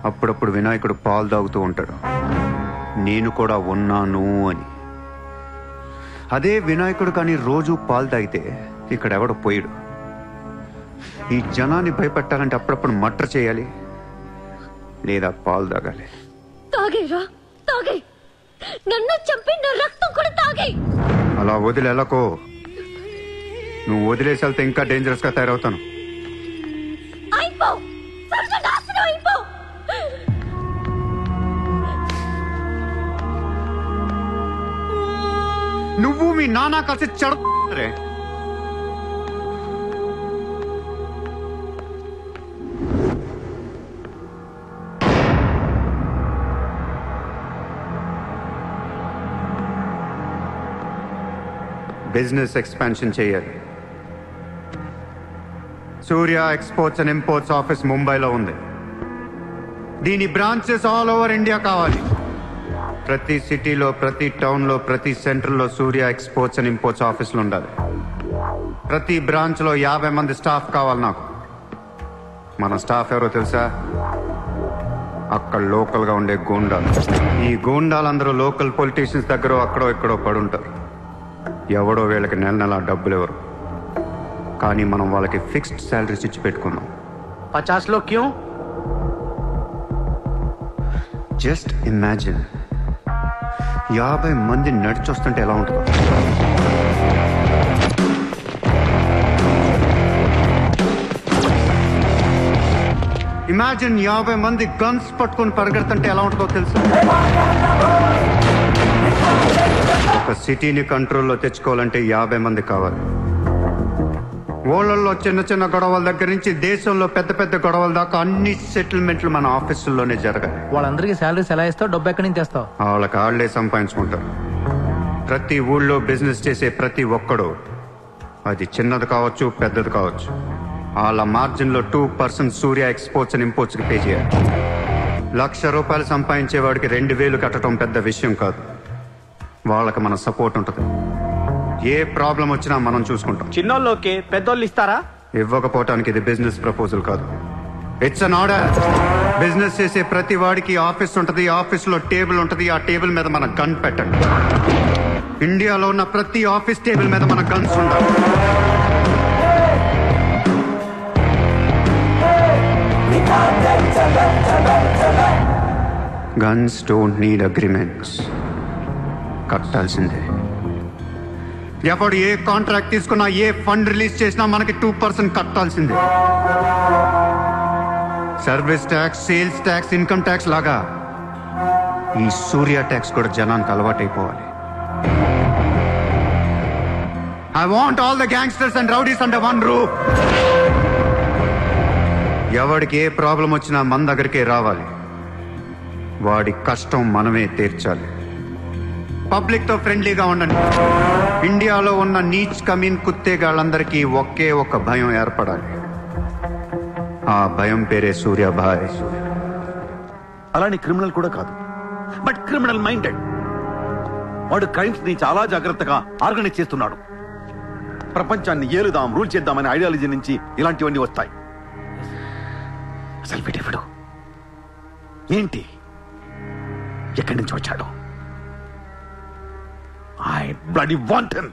అప్పుడప్పుడు వినాయకుడు పాలు తాగుతూ ఉంటాడు, నేను కూడా ఉన్నాను అని. అదే వినాయకుడు కానీ రోజు పాలు తాగితే ఇక్కడ ఎవడు పోయిడు. ఈ జనాన్ని భయపెట్టాలంటే అప్పుడప్పుడు మటర్ చేయాలి, లేదా పాలు తాగాలి. తాగేరా తాగే, నన్ను చంపి నా రక్తం కూడా తాగే. అలా వదిలేలకో, నువ్వు వదిలేసి వెళ్తే ఇంకా డేంజరస్ గా తయారవుతాను. అయిపో, సర్వనాశనం అయిపో. నువ్వు మీ నాన్న కలిసి చెడరే. బిజినెస్ ఎక్స్పాన్షన్ చేయాలి. సూర్య ఎక్స్పోర్ట్స్ అండ్ ఇంపోర్ట్స్ ఆఫీస్ ముంబైలో ఉంది. దీని బ్రాంచెస్ ఆల్ ఓవర్ ఇండియా కావాలి. ప్రతి సిటీలో, ప్రతి టౌన్లో, ప్రతి సెంటర్లో సూర్య ఎక్స్పోర్ట్స్ అండ్ ఇంపోర్ట్స్ ఆఫీసులు ఉండాలి. ప్రతి బ్రాంచ్లో 50 మంది స్టాఫ్ కావాలి నాకు. మన స్టాఫ్ ఎవరో తెలుసా? అక్కడ లోకల్గా ఉండే గూండాలు. ఈ గూండాలందరూ లోకల్ పొలిటీషియన్స్ దగ్గర అక్కడో ఇక్కడో పడుంటారు. ఎవడో వీళ్ళకి నెల నెల డబ్బులు ఎవరు, కానీ మనం వాళ్ళకి ఫిక్స్డ్ శాలరీస్ ఇచ్చి పెట్టుకున్నాం. 50 లో క్యూ? జస్ట్ ఇమాజిన్ 50 మంది నడిచొస్తుంటే ఎలా ఉంటుందో. ఇమాజిన్ 50 మంది గన్స్ పట్టుకుని పరిగెడుతుంటే ఎలా ఉంటుందో తెలుసు. ఒక సిటీని కంట్రోల్లో తెచ్చుకోవాలంటే 50 మంది కావాలి. ఊళ్ళల్లో చిన్న చిన్న గొడవల దగ్గర నుంచి దేశంలో పెద్ద పెద్ద గొడవల దాకా అన్ని సెటిల్మెంట్లు మన ఆఫీసుల్లోనే జరగాలి. వాళ్ళందరికీ శాలరీస్ ఎలా ఇస్తావు? డబ్బు ఎక్కడి నుంచి తెస్తావు? వాళ్ళకి ఆళ్లే సంపాదించుకుంటారు. ప్రతి ఊళ్ళో బిజినెస్ చేసే ప్రతి ఒక్కడు, అది చిన్నది కావచ్చు పెద్దది కావచ్చు, వాళ్ళ మార్జిన్లో 2% సూర్య ఎక్స్పోర్ట్స్ అండ్ ఇంపోర్ట్స్కి పే చేయాలి. ₹1,00,000 సంపాదించేవాడికి 2,000 కట్టడం పెద్ద విషయం కాదు. వాళ్ళకి మన సపోర్ట్ ఉంటుంది. ఏ ప్రాబ్లం వచ్చినా మనం చూసుకుంటాం. చిన్నోళ్ళు ఓకే, పెద్దోళ్ళు ఇస్తారా? ఇవ్వకపోవటానికి ఇది బిజినెస్ ప్రపోజల్ కాదు, ఇట్స్ అన్ ఆర్డర్. బిజినెస్ చేసే ప్రతి వాడికి ఆఫీస్ ఉంటుంది. ఆఫీస్లో టేబుల్ ఉంటుంది. ఆ టేబుల్ మీద మన గన్ పెట్టండి. ఇండియాలో ఉన్న ప్రతి ఆఫీస్ టేబుల్ మీద మన గన్స్ ఉండాలి. Guns don't need agreements. కట్టాల్సిందే. ఎవడు ఏ కాంట్రాక్ట్ తీసుకున్నా, ఏ ఫండ్ రిలీజ్ చేసినా మనకి 2% కట్టాల్సిందే. Service tax, sales tax, income tax లాగా ఈ సూర్య ట్యాక్స్ కూడా జనానికి అలవాటైపోవాలి. I want all the gangsters and rowdies under one roof. ఎవడికి ఏ ప్రాబ్లం వచ్చినా మన దగ్గరికే రావాలి. వాడి కష్టం మనమే తీర్చాలి. పబ్లిక్ తో ఫ్రెండ్లీగా ఉండండి. ఇండియాలో ఉన్న నీచ్ కమీన్ కుత్తేగాళ్ళందరికీ ఒకే ఒక భయం ఏర్పడాలి. ఆ భయం పేరే సూర్యాభాయ్. అలాని క్రిమినల్ కూడా కాదు, బట్ క్రిమినల్ మైండెడ్. వాడు క్రైమ్స్ ని చాలా జాగ్రత్తగా ఆర్గనైజ్ చేస్తున్నాడు. ప్రపంచాన్ని ఏలుదాం, రూల్ చేద్దామనే ఐడియాలజీ నుంచి ఇలాంటివన్నీ వస్తాయి. అసలు వీడెవడు, ఏంటి, ఎక్కడి నుంచి వచ్చాడు? I bloody want him.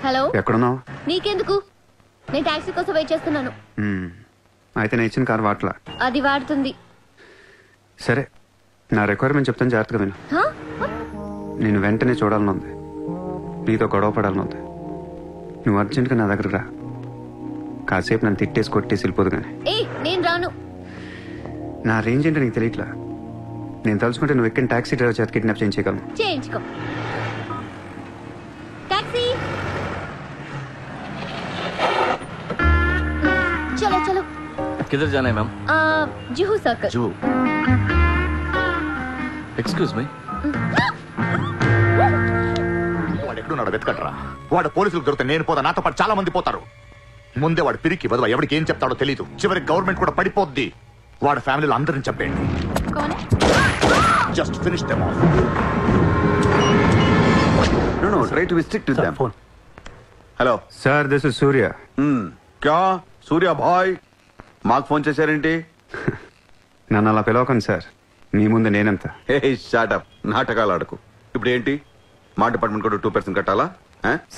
Hello, ఎక్కడున్నావు? నీకెందుకు? నేను టాక్సీ కోసం వెయిట్ చేస్తున్నాను. అయితే నేను ఇచ్చిన కారు వాట్లా. అది వాడుతుంది. సరే, నా రిక్వైర్మెంట్ చెప్తాను, జాగ్రత్తగా విను. హా? నేను వెంటనే చూడాలనుంది, నీతో గొడవ పడాలనుంది. నువ్వు అర్జెంట్గా నా దగ్గర రా. కాసేపు నన్ను తిట్టేసి కొట్టేసి వెళ్ళిపోదు కానీ. నేను రాను. నా రేంజ్ ఏంటో నీకు తెలియట్లా. నేను తలుచుకుంటే నువ్వు ఎక్కిన టాక్సీ డ్రైవర్ చేత కిడ్నాప్ చేయించగలను. చేయించుకో. టాక్సీ, చలో చలో. किधर जाना है ma'am? Juhu circle. Juhu. Excuse me. వాడు ఎక్కడున్నాడు వెతకట్రా. వాడు పోలీసులకు దొరికితే నేను పోతా, నాతో పాటు చాలా మంది పోతారు. ముందే వాడు పిరికి వదవ, ఎవరికి ఏం చెప్తాడో తెలియదు. చివరికి గవర్నమెంట్ కూడా పడిపోద్ది. వాడి ఫ్యామిలీలో అందరిని చంపేయండి. Just finish them of. No, try to be strict with them. Phone. Hello. Sir, this is Surya. क्या सूर्या भाई మాకు ఫోన్ చేశారేంటి? నన్ను అలా పిలవకండి సార్. మీ ముందు నేనంత. షాటప్, నాటకాలు ఆడకు. ఇప్పుడు ఏంటి, మా డిపార్ట్మెంట్ కూడా 2% కట్టాలా?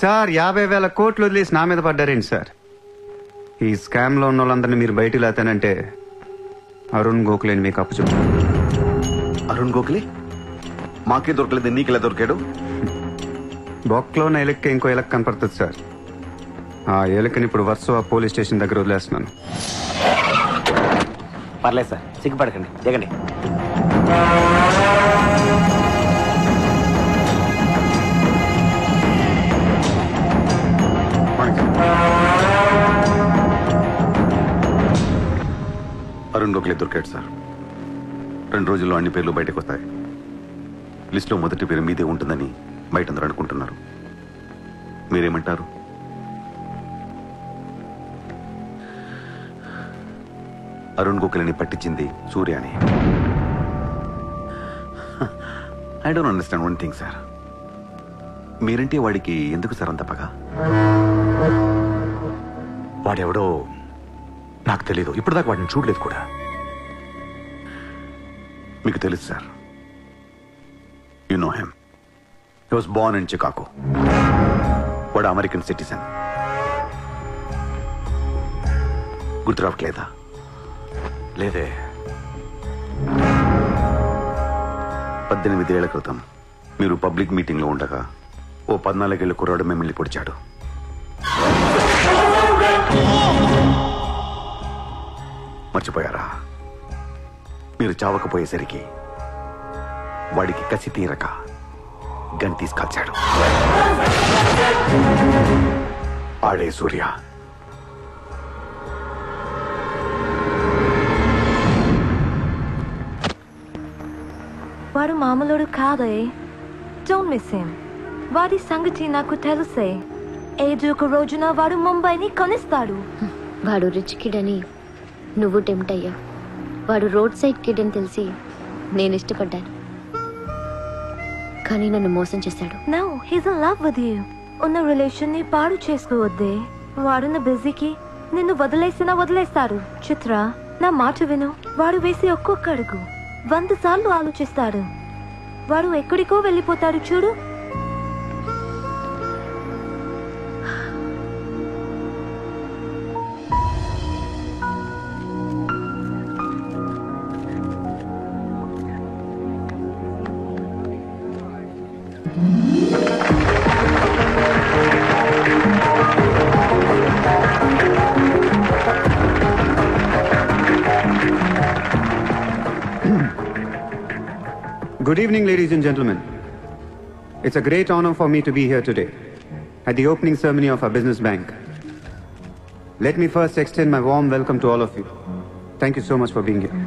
సార్ 50,000 కోట్లు వదిలేసి నా మీద పడ్డారేంటి సార్? ఈ స్కామ్ లో ఉన్న వాళ్ళందరినీ మీరు బయటికి లాతానంటే అరుణ్ గోఖలేని మీకు అప్పచెప్పు. అరుణ్ గోఖలే మాకే దొరకలేదు, నీకెలా దొరికాడు? బొక్కలో ఉన్న ఎలక్కి ఇంకో ఎలక్ కనపడుతుంది సార్. ఆ ఎలకని ఇప్పుడు వర్సోవా పోలీస్ స్టేషన్ దగ్గర వదిలేస్తున్నాను. పర్లేదు సార్, సిగ్గుపడకండి, దిగండి. అరుణ్ గోఖలే దొరికాడు సార్. 2 రోజుల్లో అన్ని పేర్లు బయటకు వస్తాయి. లిస్టులో మొదటి పేరు మీదే ఉంటుందని బయట అందరూ అనుకుంటున్నారు. మీరేమంటారు? అరుణ్ గోఖలేని పట్టించింది సూర్యాని. I don't understand one thing sir. మీరంటే వాడికి ఎందుకు సార్ అంత పగ? వాడెవడో నాకు తెలీదు, ఇప్పటిదాకా వాడిని చూడలేదు కూడా. మీకు తెలుసు sir. You know him. He was Born in Chicago. వాడు అమెరికన్ సిటిజన్. గుర్తు రావట్లేదా? లేదే. 18 ఏళ్ల క్రితం మీరు పబ్లిక్ మీటింగ్ లో ఉండగా ఓ 14 ఏళ్ల కుర్రాడు మిమ్మల్ని పొడిచాడు. మర్చిపోయారా? మీరు చావకపోయేసరికి వాడికి కసి తీరక గన్ తీసుకొచ్చాడు. ఆడే సూర్య. వాడు మామూలుడు కాదే. Don't miss him. వాడి సంగతి నాకు తెలుసే. ఏదో ఒక రోజున వాడు ముంబైని కొనిస్తాడు. వాడు రిచ్ కిడ్ అని నువ్వు టెంప్ట్ అయ్యా. వాడు రోడ్ సైడ్ కిడ్ అని తెలిసి నేను ఇష్టపడ్డాను, కానీ నన్ను మోసం చేశాడు. No, he's in love with you. ఉన్న రిలేషన్ ని పాడు చేసుకోవద్దే. వాడున్న బిజీకి నిన్ను వదిలేస్తాడు. చిత్ర, నా మాట విను. వాడు వేసి ఒక్కొక్క అడుగు 100 సార్లు ఆలోచిస్తాడు. వాడు ఎక్కడికో వెళ్ళిపోతాడు చూడు. Good evening, ladies and gentlemen. It's a great honor for me to be here today at the opening ceremony of our business bank. Let me first extend my warm welcome to all of you. Thank you so much for being here.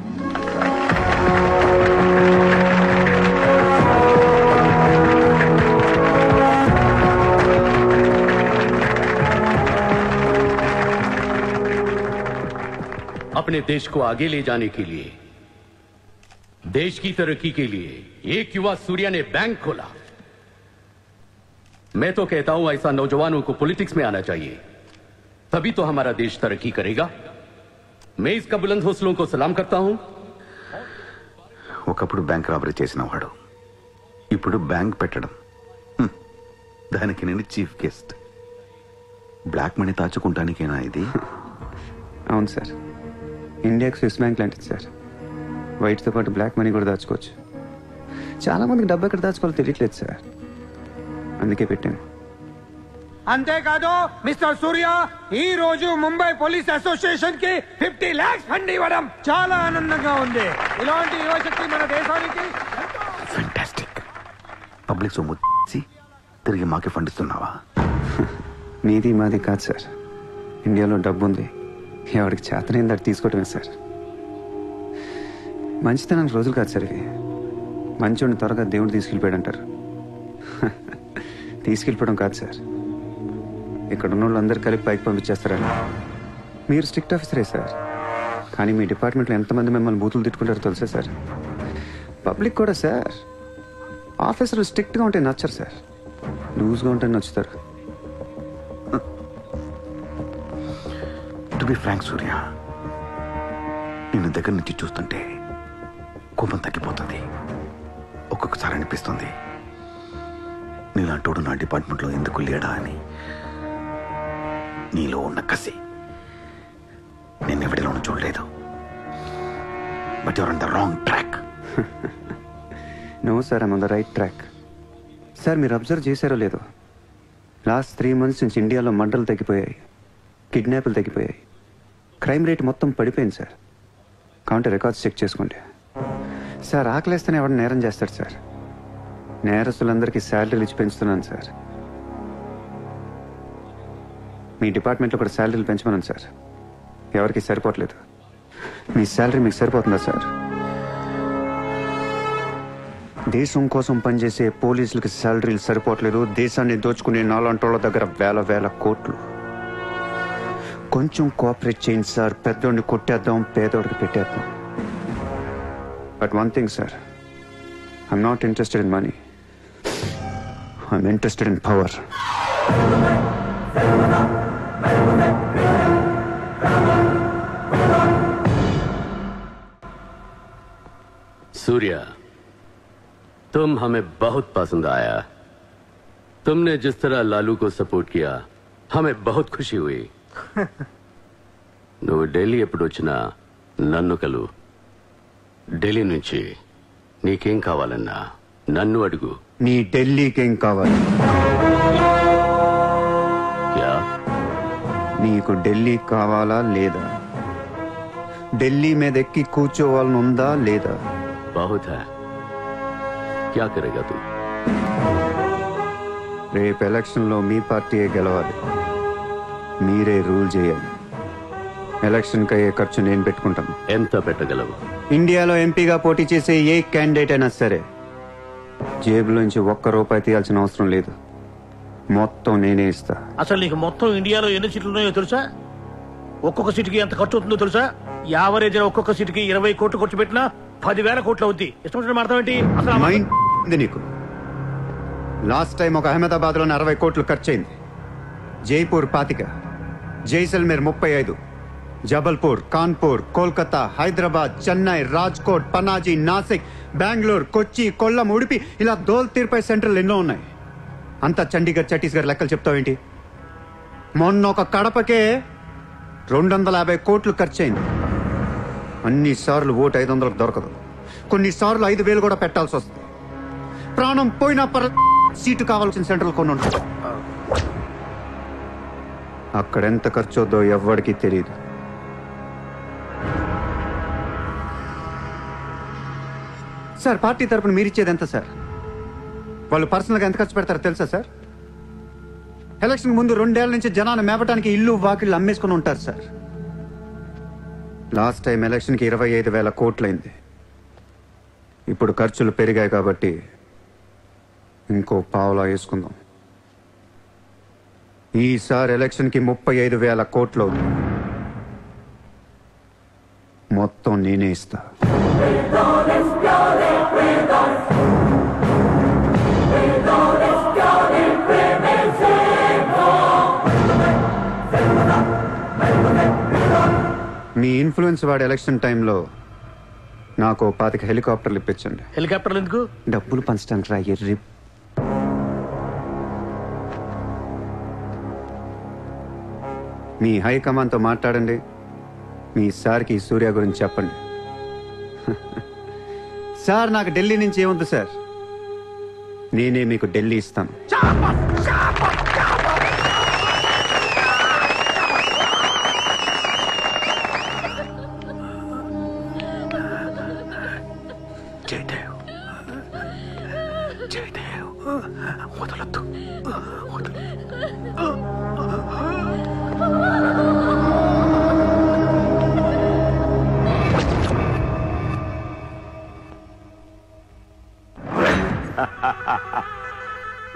अपने देश को आगे ले जाने के लिए, देश की तरक्की के लिए एक युवा सूर्या ने बैंक खोला. मैं तो कहता हूं ऐसा नौजवानों को पॉलिटिक्स में आना चाहिए, तभी तो हमारा देश तरक्की करेगा. मैं इसका बुलंद हौसलों को सलाम करता हूं. ఒకప్పుడు బ్యాంక్ రాబరీ చేసిన వాడు ఇప్పుడు బ్యాంక్ పెట్టడం, దానికి నేను చీఫ్ గెస్ట్. బ్లాక్ మనీ దాచుకుంటానికేనా ఇది? అవును సార్, ఇండియాకి స్విస్ బ్యాంక్ లాంటిది సార్. వైట్తో పాటు బ్లాక్ మనీ కూడా దాచుకోవచ్చు. చాలా మందికి డబ్బు ఎక్కడ దాచుకోవాలో తెలియట్లేదు సార్, అందుకే పెట్టాను. అంతేకాదు మిస్టర్ సూర్య, ఈ రోజు ముంబై పోలీస్ అసోసియేషన్ కి 50 lakhs ఫండ్ ఇవ్వడం చాలా ఆనందంగా ఉంది. ఇలాంటి యువశక్తి మన దేశానికి ఫెంటాస్టిక్. పబ్లిక్ సొమ్ము తిరిగి మాకే ఫండ్ ఇస్తున్నావా? మీది మాది కాదు సార్, ఇండియాలో డబ్బు ఉంది, ఎవరికి చేతనైంది అది తీసుకోవటమే సార్. మంచితనానికి రోజులు కాదు సార్ ఇవి. మంచోడిని త్వరగా దేవుడు తీసుకెళ్ళిపోయాడు అంటారు. తీసుకెళ్ళిపోవడం కాదు సార్, ఇక్కడ ఉన్న వాళ్ళు అందరు కలిపి పైకి పంపించేస్తారని. మీరు స్ట్రిక్ట్ ఆఫీసరే సార్, కానీ మీ డిపార్ట్మెంట్లో ఎంతమంది మిమ్మల్ని బూతులు తిట్టుకుంటారో తెలుసా సార్? పబ్లిక్ కూడా సార్. ఆఫీసర్లు స్ట్రిక్ట్గా ఉంటే నచ్చరు సార్, లూజ్గా ఉంటే నచ్చుతారు. టు బి ఫ్రాంక్ సూర్య, నిన్ను దగ్గర నుంచి చూస్తుంటే కోపం తగ్గిపోతుంది. ఒక్కొక్కసారి అనిపిస్తుంది నీలాంటోడు నా డిపార్ట్మెంట్లో ఎందుకు లేడా అని. నీలో ఉన్న కసి నేను ఎవరిలోనూ చూడలేదు. But your on the wrong track. No sir, I'm on the right track. Sir మీరు అబ్జర్వ్ చేశారో లేదో, లాస్ట్ 3 months నుంచి ఇండియాలో మర్డర్లు తగ్గిపోయాయి, కిడ్నాప్లు తగ్గిపోయాయి, క్రైమ్ రేట్ మొత్తం పడిపోయింది సార్. కౌంటర్ రికార్డ్స్ చెక్ చేసుకోండి సార్. ఆకలేస్తేనే ఎవరు నేరం చేస్తాడు సార్. నేరస్తులందరికీ శాలరీలు ఇచ్చి పెంచుతున్నాను సార్. మీ డిపార్ట్మెంట్లో కూడా శాలరీలు పెంచమన్నాను సార్. ఎవరికి సరిపోవట్లేదు. మీ శాలరీ మీకు సరిపోతుందా సార్? దేశం కోసం పనిచేసే పోలీసులకి శాలరీలు సరిపోవట్లేదు. దేశాన్ని దోచుకునే నాలాంటోళ్ళ దగ్గర వేల కోట్లు. కొంచెం కోఆపరేట్ చేయండి సార్. పెద్దోడిని కొట్టేద్దాం, పేదోడికి పెట్టేద్దాం. But one thing sir, I'm not interested in money, I'm interested in power. Surya, तुम हमें बहुत पसंद आया. तुमने जिस तरह लालू को सपोर्ट किया हमें बहुत खुशी हुई. నువ్వు ఢిల్లీ ఎప్పుడు వచ్చినా నన్ను కలు. ఢిల్లీ నుంచి నీకేం కావాలన్నా నన్ను అడుగు. నీ ఢిల్లీకేం కావాలి? క్యా? నీకు ఢిల్లీ కావాలా లేదా? ఢిల్లీ మీద ఎక్కి కూర్చోవాలని ఉందా లేదా? बहुत है. क्या करेगा तू? రేపు ఎలక్షన్లో మీ పార్టీయే గెలవాలి. మీరే రూల్ చేయాలి. ఎలక్షన్కి అయ్యే ఖర్చు నేను పెట్టుకుంటాను. ఎంత పెట్టగలవు? ఇండియాలో ఎంపీగా పోటీ చేసే ఏ క్యాండిడేట్ అయినా సరే జేబులోంచి ₹1 తీయాల్సిన అవసరం లేదు. మొత్తం నేనే ఇస్తా. అసలు నీకు మొత్తం ఇండియాలో ఎన్ని సీట్లు ఉన్నాయో తెలుసా? ఒక్కొక్క సీటుకి ఎంత ఖర్చు అవుతుందో తెలుసా? యావరేజ్ ఒక్కొక్క సీటుకి 20 కోట్లు ఖర్చు పెట్టినా 10,000 కోట్లు అవుద్ది. ఇష్టం మాట్లాడతావేంటి? అసలు మైండ్ ఉంది నీకు. లాస్ట్ టైం ఒక అహ్మదాబాద్ లోనే 60 కోట్లు ఖర్చయింది. జైపూర్ 25, జైసల్మేర్ 35, జబల్పూర్, కాన్పూర్, కోల్కతా, హైదరాబాద్, చెన్నై, రాజ్కోట్, పనాజీ, నాసిక్, బెంగళూరు, కొచ్చి, కొల్లం, ఉడిపి, ఇలా దోల్ తీర్పై సెంటర్లు ఎన్నో ఉన్నాయి. అంతా చండీగఢ్, ఛత్తీస్గఢ్ లెక్కలు చెప్తావేంటి? మొన్న ఒక కడపకే 250 కోట్లు ఖర్చయింది. అన్నిసార్లు ఓటు 500 దొరకదు. కొన్నిసార్లు 5,000 కూడా పెట్టాల్సి వస్తుంది. ప్రాణం పోయినా సీటు కావాల్సిన సెంటర్లు కొన్ని ఉంటాయి. అక్కడ ఎంత ఖర్చు అవుద్దో ఎవ్వడికి తెలియదు. సార్ పార్టీ తరపున మీరిచ్చేది ఎంత సార్? వాళ్ళు పర్సనల్గా ఎంత ఖర్చు పెడతారో తెలుసా సార్? ఎలక్షన్ ముందు 2 ఏళ్ల నుంచి జనాన్ని మేపటానికి ఇల్లు వాకిళ్ళు అమ్మేసుకుని ఉంటారు సార్. లాస్ట్ టైం ఎలక్షన్కి 25,000 కోట్లయింది. ఇప్పుడు ఖర్చులు పెరిగాయి కాబట్టి ఇంకో పావులా వేసుకుందాం. ఈసారి ఎలక్షన్కి 35,000 కోట్లు అవుతుంది. మొత్తం నేనే ఇస్తా. మీ ఇన్ఫ్లుయెన్స్ వాడే ఎలక్షన్ టైంలో నాకు 25 హెలికాప్టర్లు ఇప్పించండి. హెలికాప్టర్లు ఎందుకు? డబ్బులు పంచడానికి రా ఎర్రి. మీ హైకమాండ్తో మాట్లాడండి. మీ సార్కి సూర్య గురించి చెప్పండి. సార్ నాకు ఢిల్లీ నుంచి ఏముంది సార్, నేనే మీకు ఢిల్లీ ఇస్తాను. వదలొద్దు.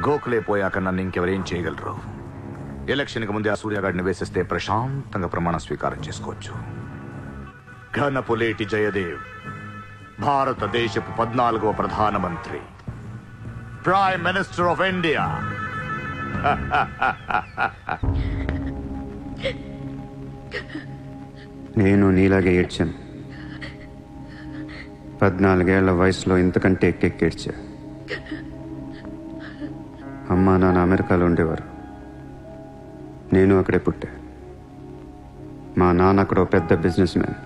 గోఖలే పోయాక నన్ను ఇంకెవరేం చేయగలరు? ఎలక్షన్కి ముందే ఆ సూర్యగాడిని వేసేస్తే ప్రశాంతంగా ప్రమాణ స్వీకారం చేసుకోవచ్చు. ఘనపులేటి జయదేవ్ భారతదేశపు 14వ ప్రధానమంత్రి, ప్రైమ్ మినిస్టర్ ఆఫ్ ఇండియా. నేను నీలాగే ఏడ్చాను. 14 వయసులో ఇంతకంటే ఎక్కెక్కేడ్చా. అమ్మా నాన్న అమెరికాలో ఉండేవారు. నేను అక్కడే పుట్టా. మా నాన్న అక్కడ పెద్ద బిజినెస్ మ్యాన్.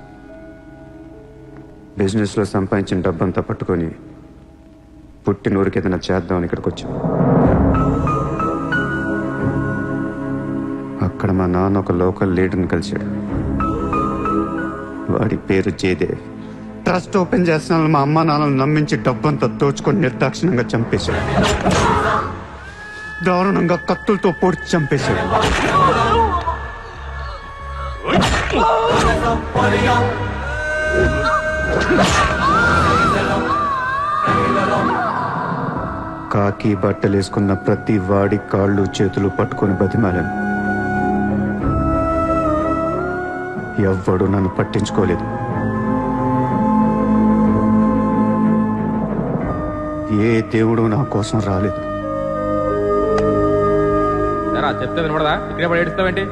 బిజినెస్లో సంపాదించిన డబ్బంతా పట్టుకొని పుట్టినూరికి ఏదైనా చేద్దామని ఇక్కడికి వచ్చాం. అక్కడ మా నాన్న ఒక లోకల్ లీడర్ని కలిశాడు. వాడి పేరు జయదేవ్. ట్రస్ట్ ఓపెన్ చేస్తున్నాను మా అమ్మ నాన్నలు నమ్మించి డబ్బంతా దోచుకొని నిర్దాక్షిణంగా చంపేశాడు. దారుణంగా కత్తులతో పొడిచి చంపేశాడు. కాకి బట్టలేసుకున్న ప్రతి వాడి కాళ్ళు చేతులు పట్టుకొని బతిమాలను. ఎవ్వడు నన్ను పట్టించుకోలేదు. ఏ దేవుడు నా కోసం రాలేదు. చెప్తే వినపడదా? ఇక్కడే పడి ఏడుస్తావేంటి?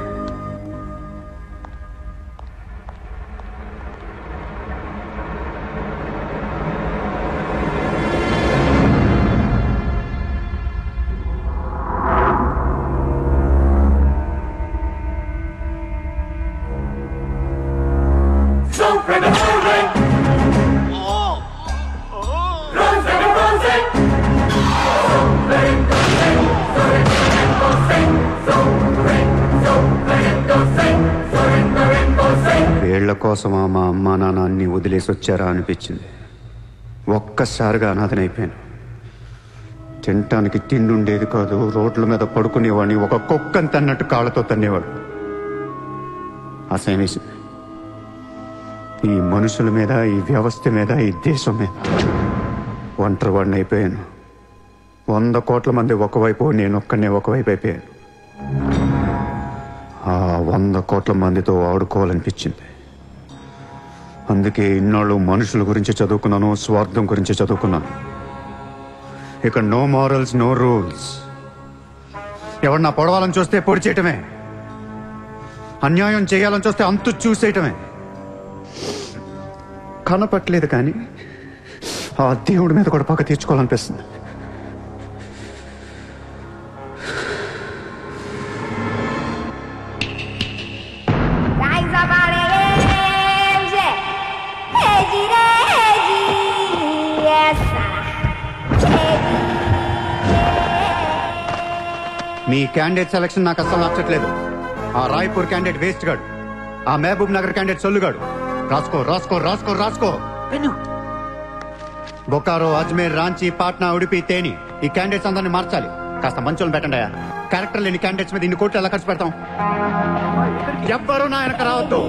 వీళ్ల కోసమా మా అమ్మా నాన్న అన్ని వదిలేసి వచ్చారా అనిపించింది. ఒక్కసారిగా అనాథనైపోయాను. తినటానికి తిండి ఉండేది కాదు. రోడ్ల మీద పడుకునేవాడిని. ఒక కుక్కని తన్నట్టు కాళ్ళతో తన్నేవాడు. అసహ్యం వేసింది. ఈ మనుషుల మీద, ఈ వ్యవస్థ మీద, ఈ దేశం మీద ఒంటరివాడిని అయిపోయాను. 100 కోట్ల మంది ఒకవైపు, నేను ఒక్కనే ఒకవైపు అయిపోయాను. ఆ 100 కోట్ల మందితో ఆడుకోవాలనిపించింది. అందుకే ఇన్నాళ్ళు మనుషుల గురించి చదువుకున్నాను, స్వార్థం గురించి చదువుకున్నాను. ఇక నో మారల్స్, నో రూల్స్. ఎవరన్నా పొడవాలని చూస్తే పొడి చేయటమే, అన్యాయం చేయాలని చూస్తే అంతు చూసేయటమే. కనపట్లేదు కానీ ఆ దేవుడి మీద కూడా పక్క తీర్చుకోవాలనిపిస్తుంది. మీ క్యాండిడేట్ సెలక్షన్ నాకు అసలు నచ్చట్లేదు. ఆ రాయ్పూర్ క్యాండిడేట్ వేస్ట్ గాడు, ఆ మహబూబ్ నగర్ క్యాండిడేట్ సొల్లుగాడు. రాసుకో రాసుకో రాసుకో రాసుకో. బొకారో, అజ్మేర్, రాంచీ, పాట్నా, ఉడిపి, తేని ఈ క్యాండిడేట్స్ అందరినీ మార్చాలి. కాస్త మంచోళ్ళు పెట్టండి. క్యారెక్టర్ లేని క్యాండిడేట్స్ మీద ఇన్ని కోట్లు ఎలా ఖర్చు పెడతాం? ఎవ్వరూ నా వెనక రావద్దు.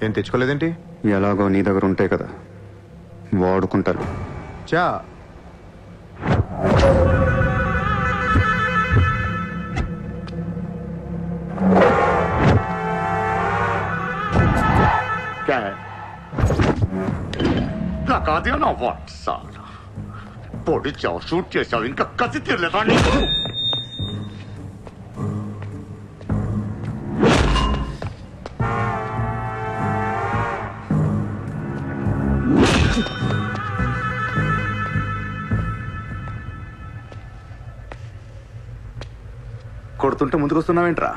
ఏం తెచ్చుకోలేదేంటి? ఎలాగో నీ దగ్గర ఉంటాయి కదా, వాడుకుంటారు. చా నాకాదే నా వాట్ సార్ పొడిచావు, షూట్ చేసావు, ఇంకా కసి తీరలేదా నీకు? కొడుతుంటే ముందుకొస్తున్నావేంట్రా?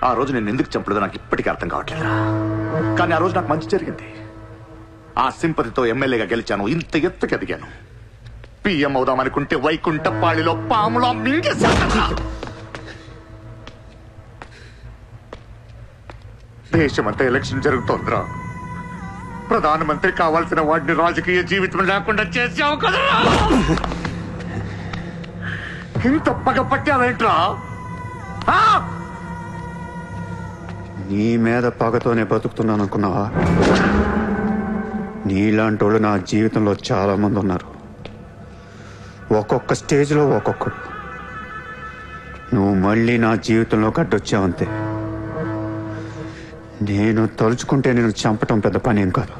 ఆ రోజు నేను ఎందుకు చంపలేదో నాకు ఇప్పటికీ అర్థం కావట్లేదు. కానీ ఆ రోజు నాకు మంచి జరిగింది. ఆ సింపతితో ఎమ్మెల్యేగా గెలిచాను, ఇంత ఎత్తుకి ఎదిగాను. పిఎం అవుదామనుకుంటే వైకుంఠపాళిలో పాములా మింగేశాను. దేశమంతా ఎలక్షన్ జరుగుతోందిరా. ప్రధానమంత్రి కావాల్సిన వాడిని రాజకీయ జీవితం లేకుండా చేసావు కదా. ఇంత పగ పట్టావేంట్రా? నీ మీద పగతోనే బతుకుతున్నాను అనుకున్నావా? నీలాంటి వాళ్ళు నా జీవితంలో చాలా మంది ఉన్నారు. ఒక్కొక్క స్టేజ్లో ఒక్కొక్కడు. నువ్వు మళ్ళీ నా జీవితంలో గడ్డొచ్చావంతే. నేను తలుచుకుంటే నేను చంపటం పెద్ద పని ఏం కాదు.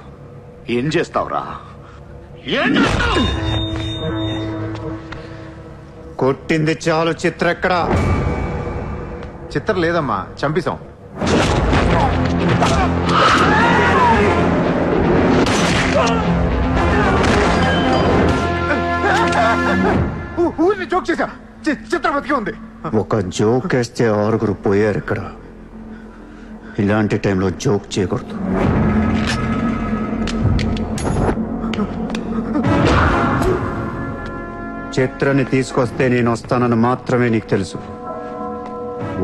ఏం చేస్తావురా? కొట్టింది చాలు. చిత్ర ఎక్కడా? చిత్ర లేదమ్మా, చంపేశాం. ఊరిని జోక్ చేశా. చిత్ర బతికే ఉంది. ఒక జోక్ వేస్తే 6 పోయారు ఇక్కడ. ఇలాంటి టైంలో జోక్ చేయకూడదు. చిత్రాన్ని తీసుకొస్తే నేను వస్తానని మాత్రమే నీకు తెలుసు.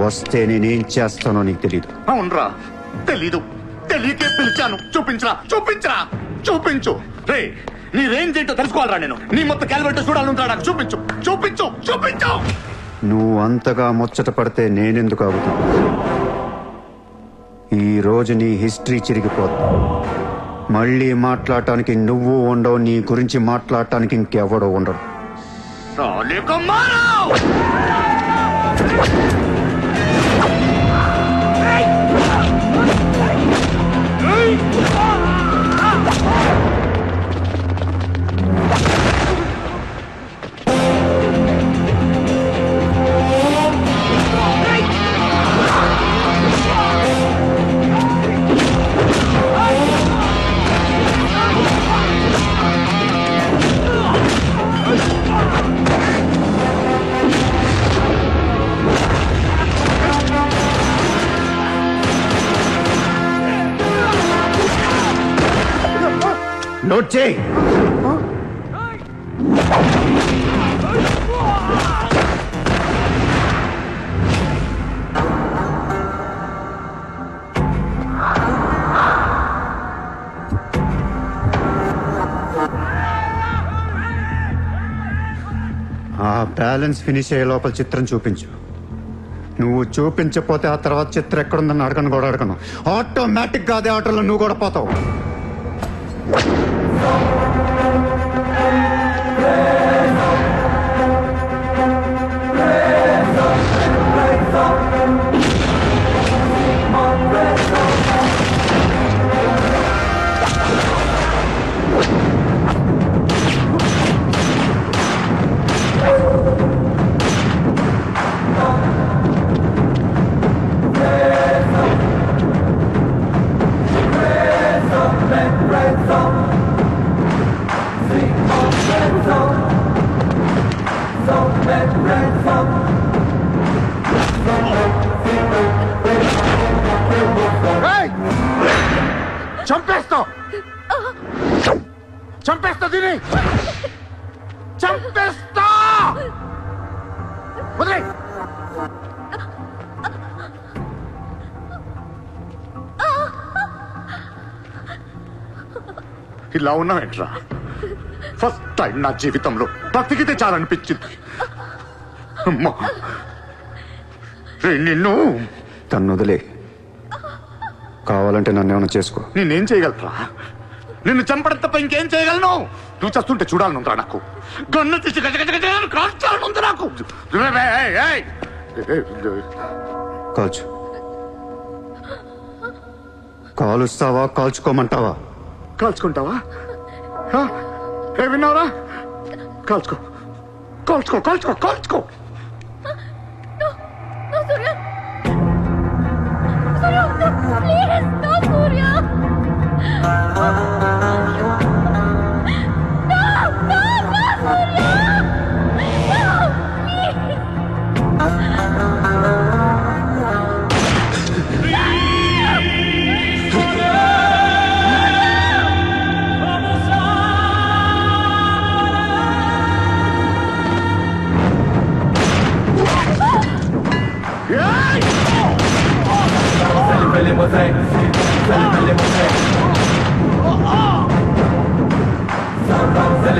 వస్తే నేనేం చేస్తానో నీకు తెలీదు. అవునరా, తెలీదు. తెలియకే పిలిచాను. చూపించరా, చూపించరా, చూపించు. రే, నీ రేంజ్ ఏంటో తెలుసుకోవాలరా నేను. నీ మొత్తం క్యాలిబర్ చూడాలంటా. నాకు చూపించు, చూపించు, చూపించు. నువ్వు అంతగా ముచ్చట పడితే నేనెందుకు ఆగుతాను? ఈ రోజు నీ హిస్టరీ చిరిగిపోద్ది. మళ్ళీ మాట్లాడటానికి నువ్వు ఉండవు. నీ గురించి మాట్లాడటానికి ఇంకెవడో ఉండడు. నోట్ చేయి. ఆ బ్యాలెన్స్ ఫినిష్ అయ్యే లోపల చిత్రం చూపించు. నువ్వు చూపించకపోతే ఆ తర్వాత చిత్రం ఎక్కడుందని అడగను కూడా అడగను. ఆటోమేటిక్ గా అదే ఆటోలో నువ్వు కూడా పోతావు. చంపేస్తావు, చంపేస్తా దీని, చంపేస్తా. వదిలే. ఇలా ఉన్నావేంట్రా? ఫస్ట్ టైం నా జీవితంలో బ్రతికితే చాలనిపించింది. అమ్మా, నిన్ను తను వదిలే. కావాలంటే నన్ను ఏమైనా చేసుకో. నేనేం చేయగలరా? నిన్ను చంపడం తప్ప ఇంకేం చేయగలను? నువ్వు చేస్తుంటే చూడాలనుందిరా నాకు. గన్ను తీసి కాల్చాలనుంది నాకు. కాల్చు. కాలుస్తావా కాల్చుకోమంటావా? కాల్చుకుంటావా? ఏ విన్నావురా? కాల్చుకో, కాల్చుకో, కాల్చుకో, కాల్చుకో. Please, no, Surya! No, no, no, Surya! No, please!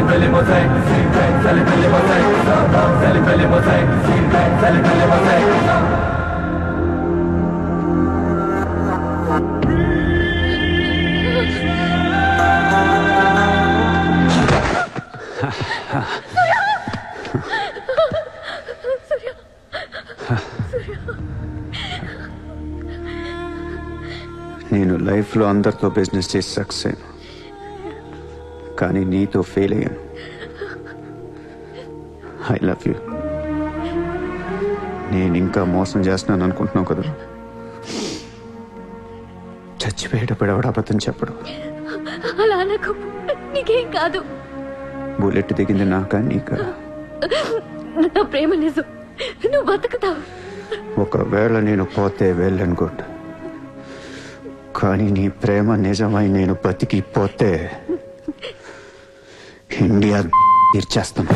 Salim నేను లైఫ్లో అందరితో బిజినెస్ చేసి సక్సెస్ అయ్యాను, కానీ నీతో ఫెయిల్ అయ్యాను. I love you. నేను ఇంకా మోసం చేస్తున్నాను అనుకుంటున్నావు కదా? చచ్చిపోయేటప్పుడు ఎవడ అబద్ధం చెప్పడు. అలా అనకు, నీకేం కాదు. బుల్లెట్ దిగింది నాకా నీకా? నా ప్రేమ నిజం, నువ్వు బతుకుతావు. ఒకవేళ నేను పోతే వెళ్ళను గుడ్, కానీ నీ ప్రేమ నిజమై నేను బతికిపోతే ఇండియా తీర్చేస్తాను.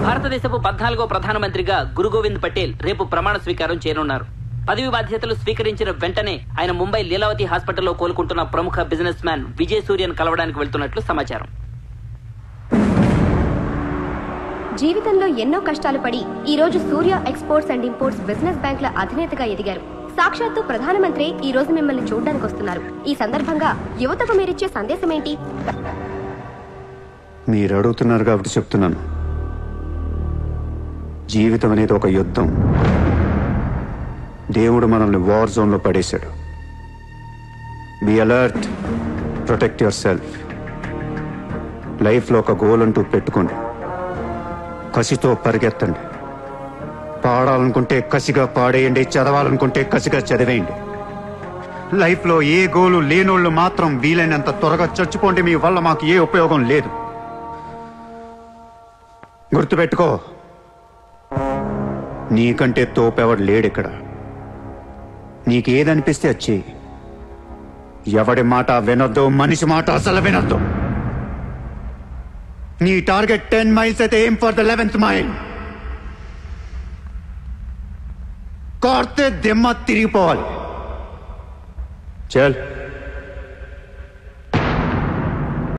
భారతదేశపు 14వ ప్రధానమంత్రిగా గురు గోవింద్ పటేల్ రేపు ప్రమాణ స్వీకారం చేయనున్నారు. పదవి బాధ్యతలు స్వీకరించిన వెంటనే ఆయన ముంబై లీలావతి హాస్పిటల్లో కోలుకుంటున్న ప్రముఖ బిజినెస్ మ్యాన్ విజయ్ సూర్యను కలవడానికి వెళ్తున్నట్లు సమాచారం. జీవితంలో ఎన్నో కష్టాలు పడి ఈ రోజు సూర్య ఎక్స్పోర్ట్స్ అండ్ ఇంపోర్ట్స్ బిజినెస్ బ్యాంకుల అధినేతగా ఎదిగారు. సాక్షాత్తు ప్రధానమంత్రి ఈ రోజు మిమ్మల్ని చూడడానికి వస్తున్నారు. ఈ సందర్భంగా యువతకు మీరిచ్చే సందేశం ఏంటి? మీరు అడుగుతున్నారు కాబట్టి చెప్తున్నాను. జీవితం అనేది ఒక యుద్ధం. దేవుడు మనల్ని వార్ జోన్లో పడేశాడు. Be alert, protect your self. లైఫ్లో ఒక గోల్ అంటూ పెట్టుకోండి, కసితో పరిగెత్తండి. పాడాలనుకుంటే కసిగా పాడేయండి, చదవాలనుకుంటే కసిగా చదివేయండి. లైఫ్లో ఏ గోలు లేనోళ్ళు మాత్రం వీలైనంత త్వరగా చచ్చిపోండి. మీ వల్ల మాకు ఏ ఉపయోగం లేదు. గుర్తుపెట్టుకో, నీకంటే తోపెవడు లేడిక్కడ. నీకేదనిపిస్తే వచ్చి ఎవడి మాట వినొద్దు, మనిషి మాట అసలు వినొద్దు. నీ టార్గెట్ 10 మైల్స్ అయితే aim for the 11th mile. కార్తే దిమ్మ తిరిగిపోవాలి. చల్.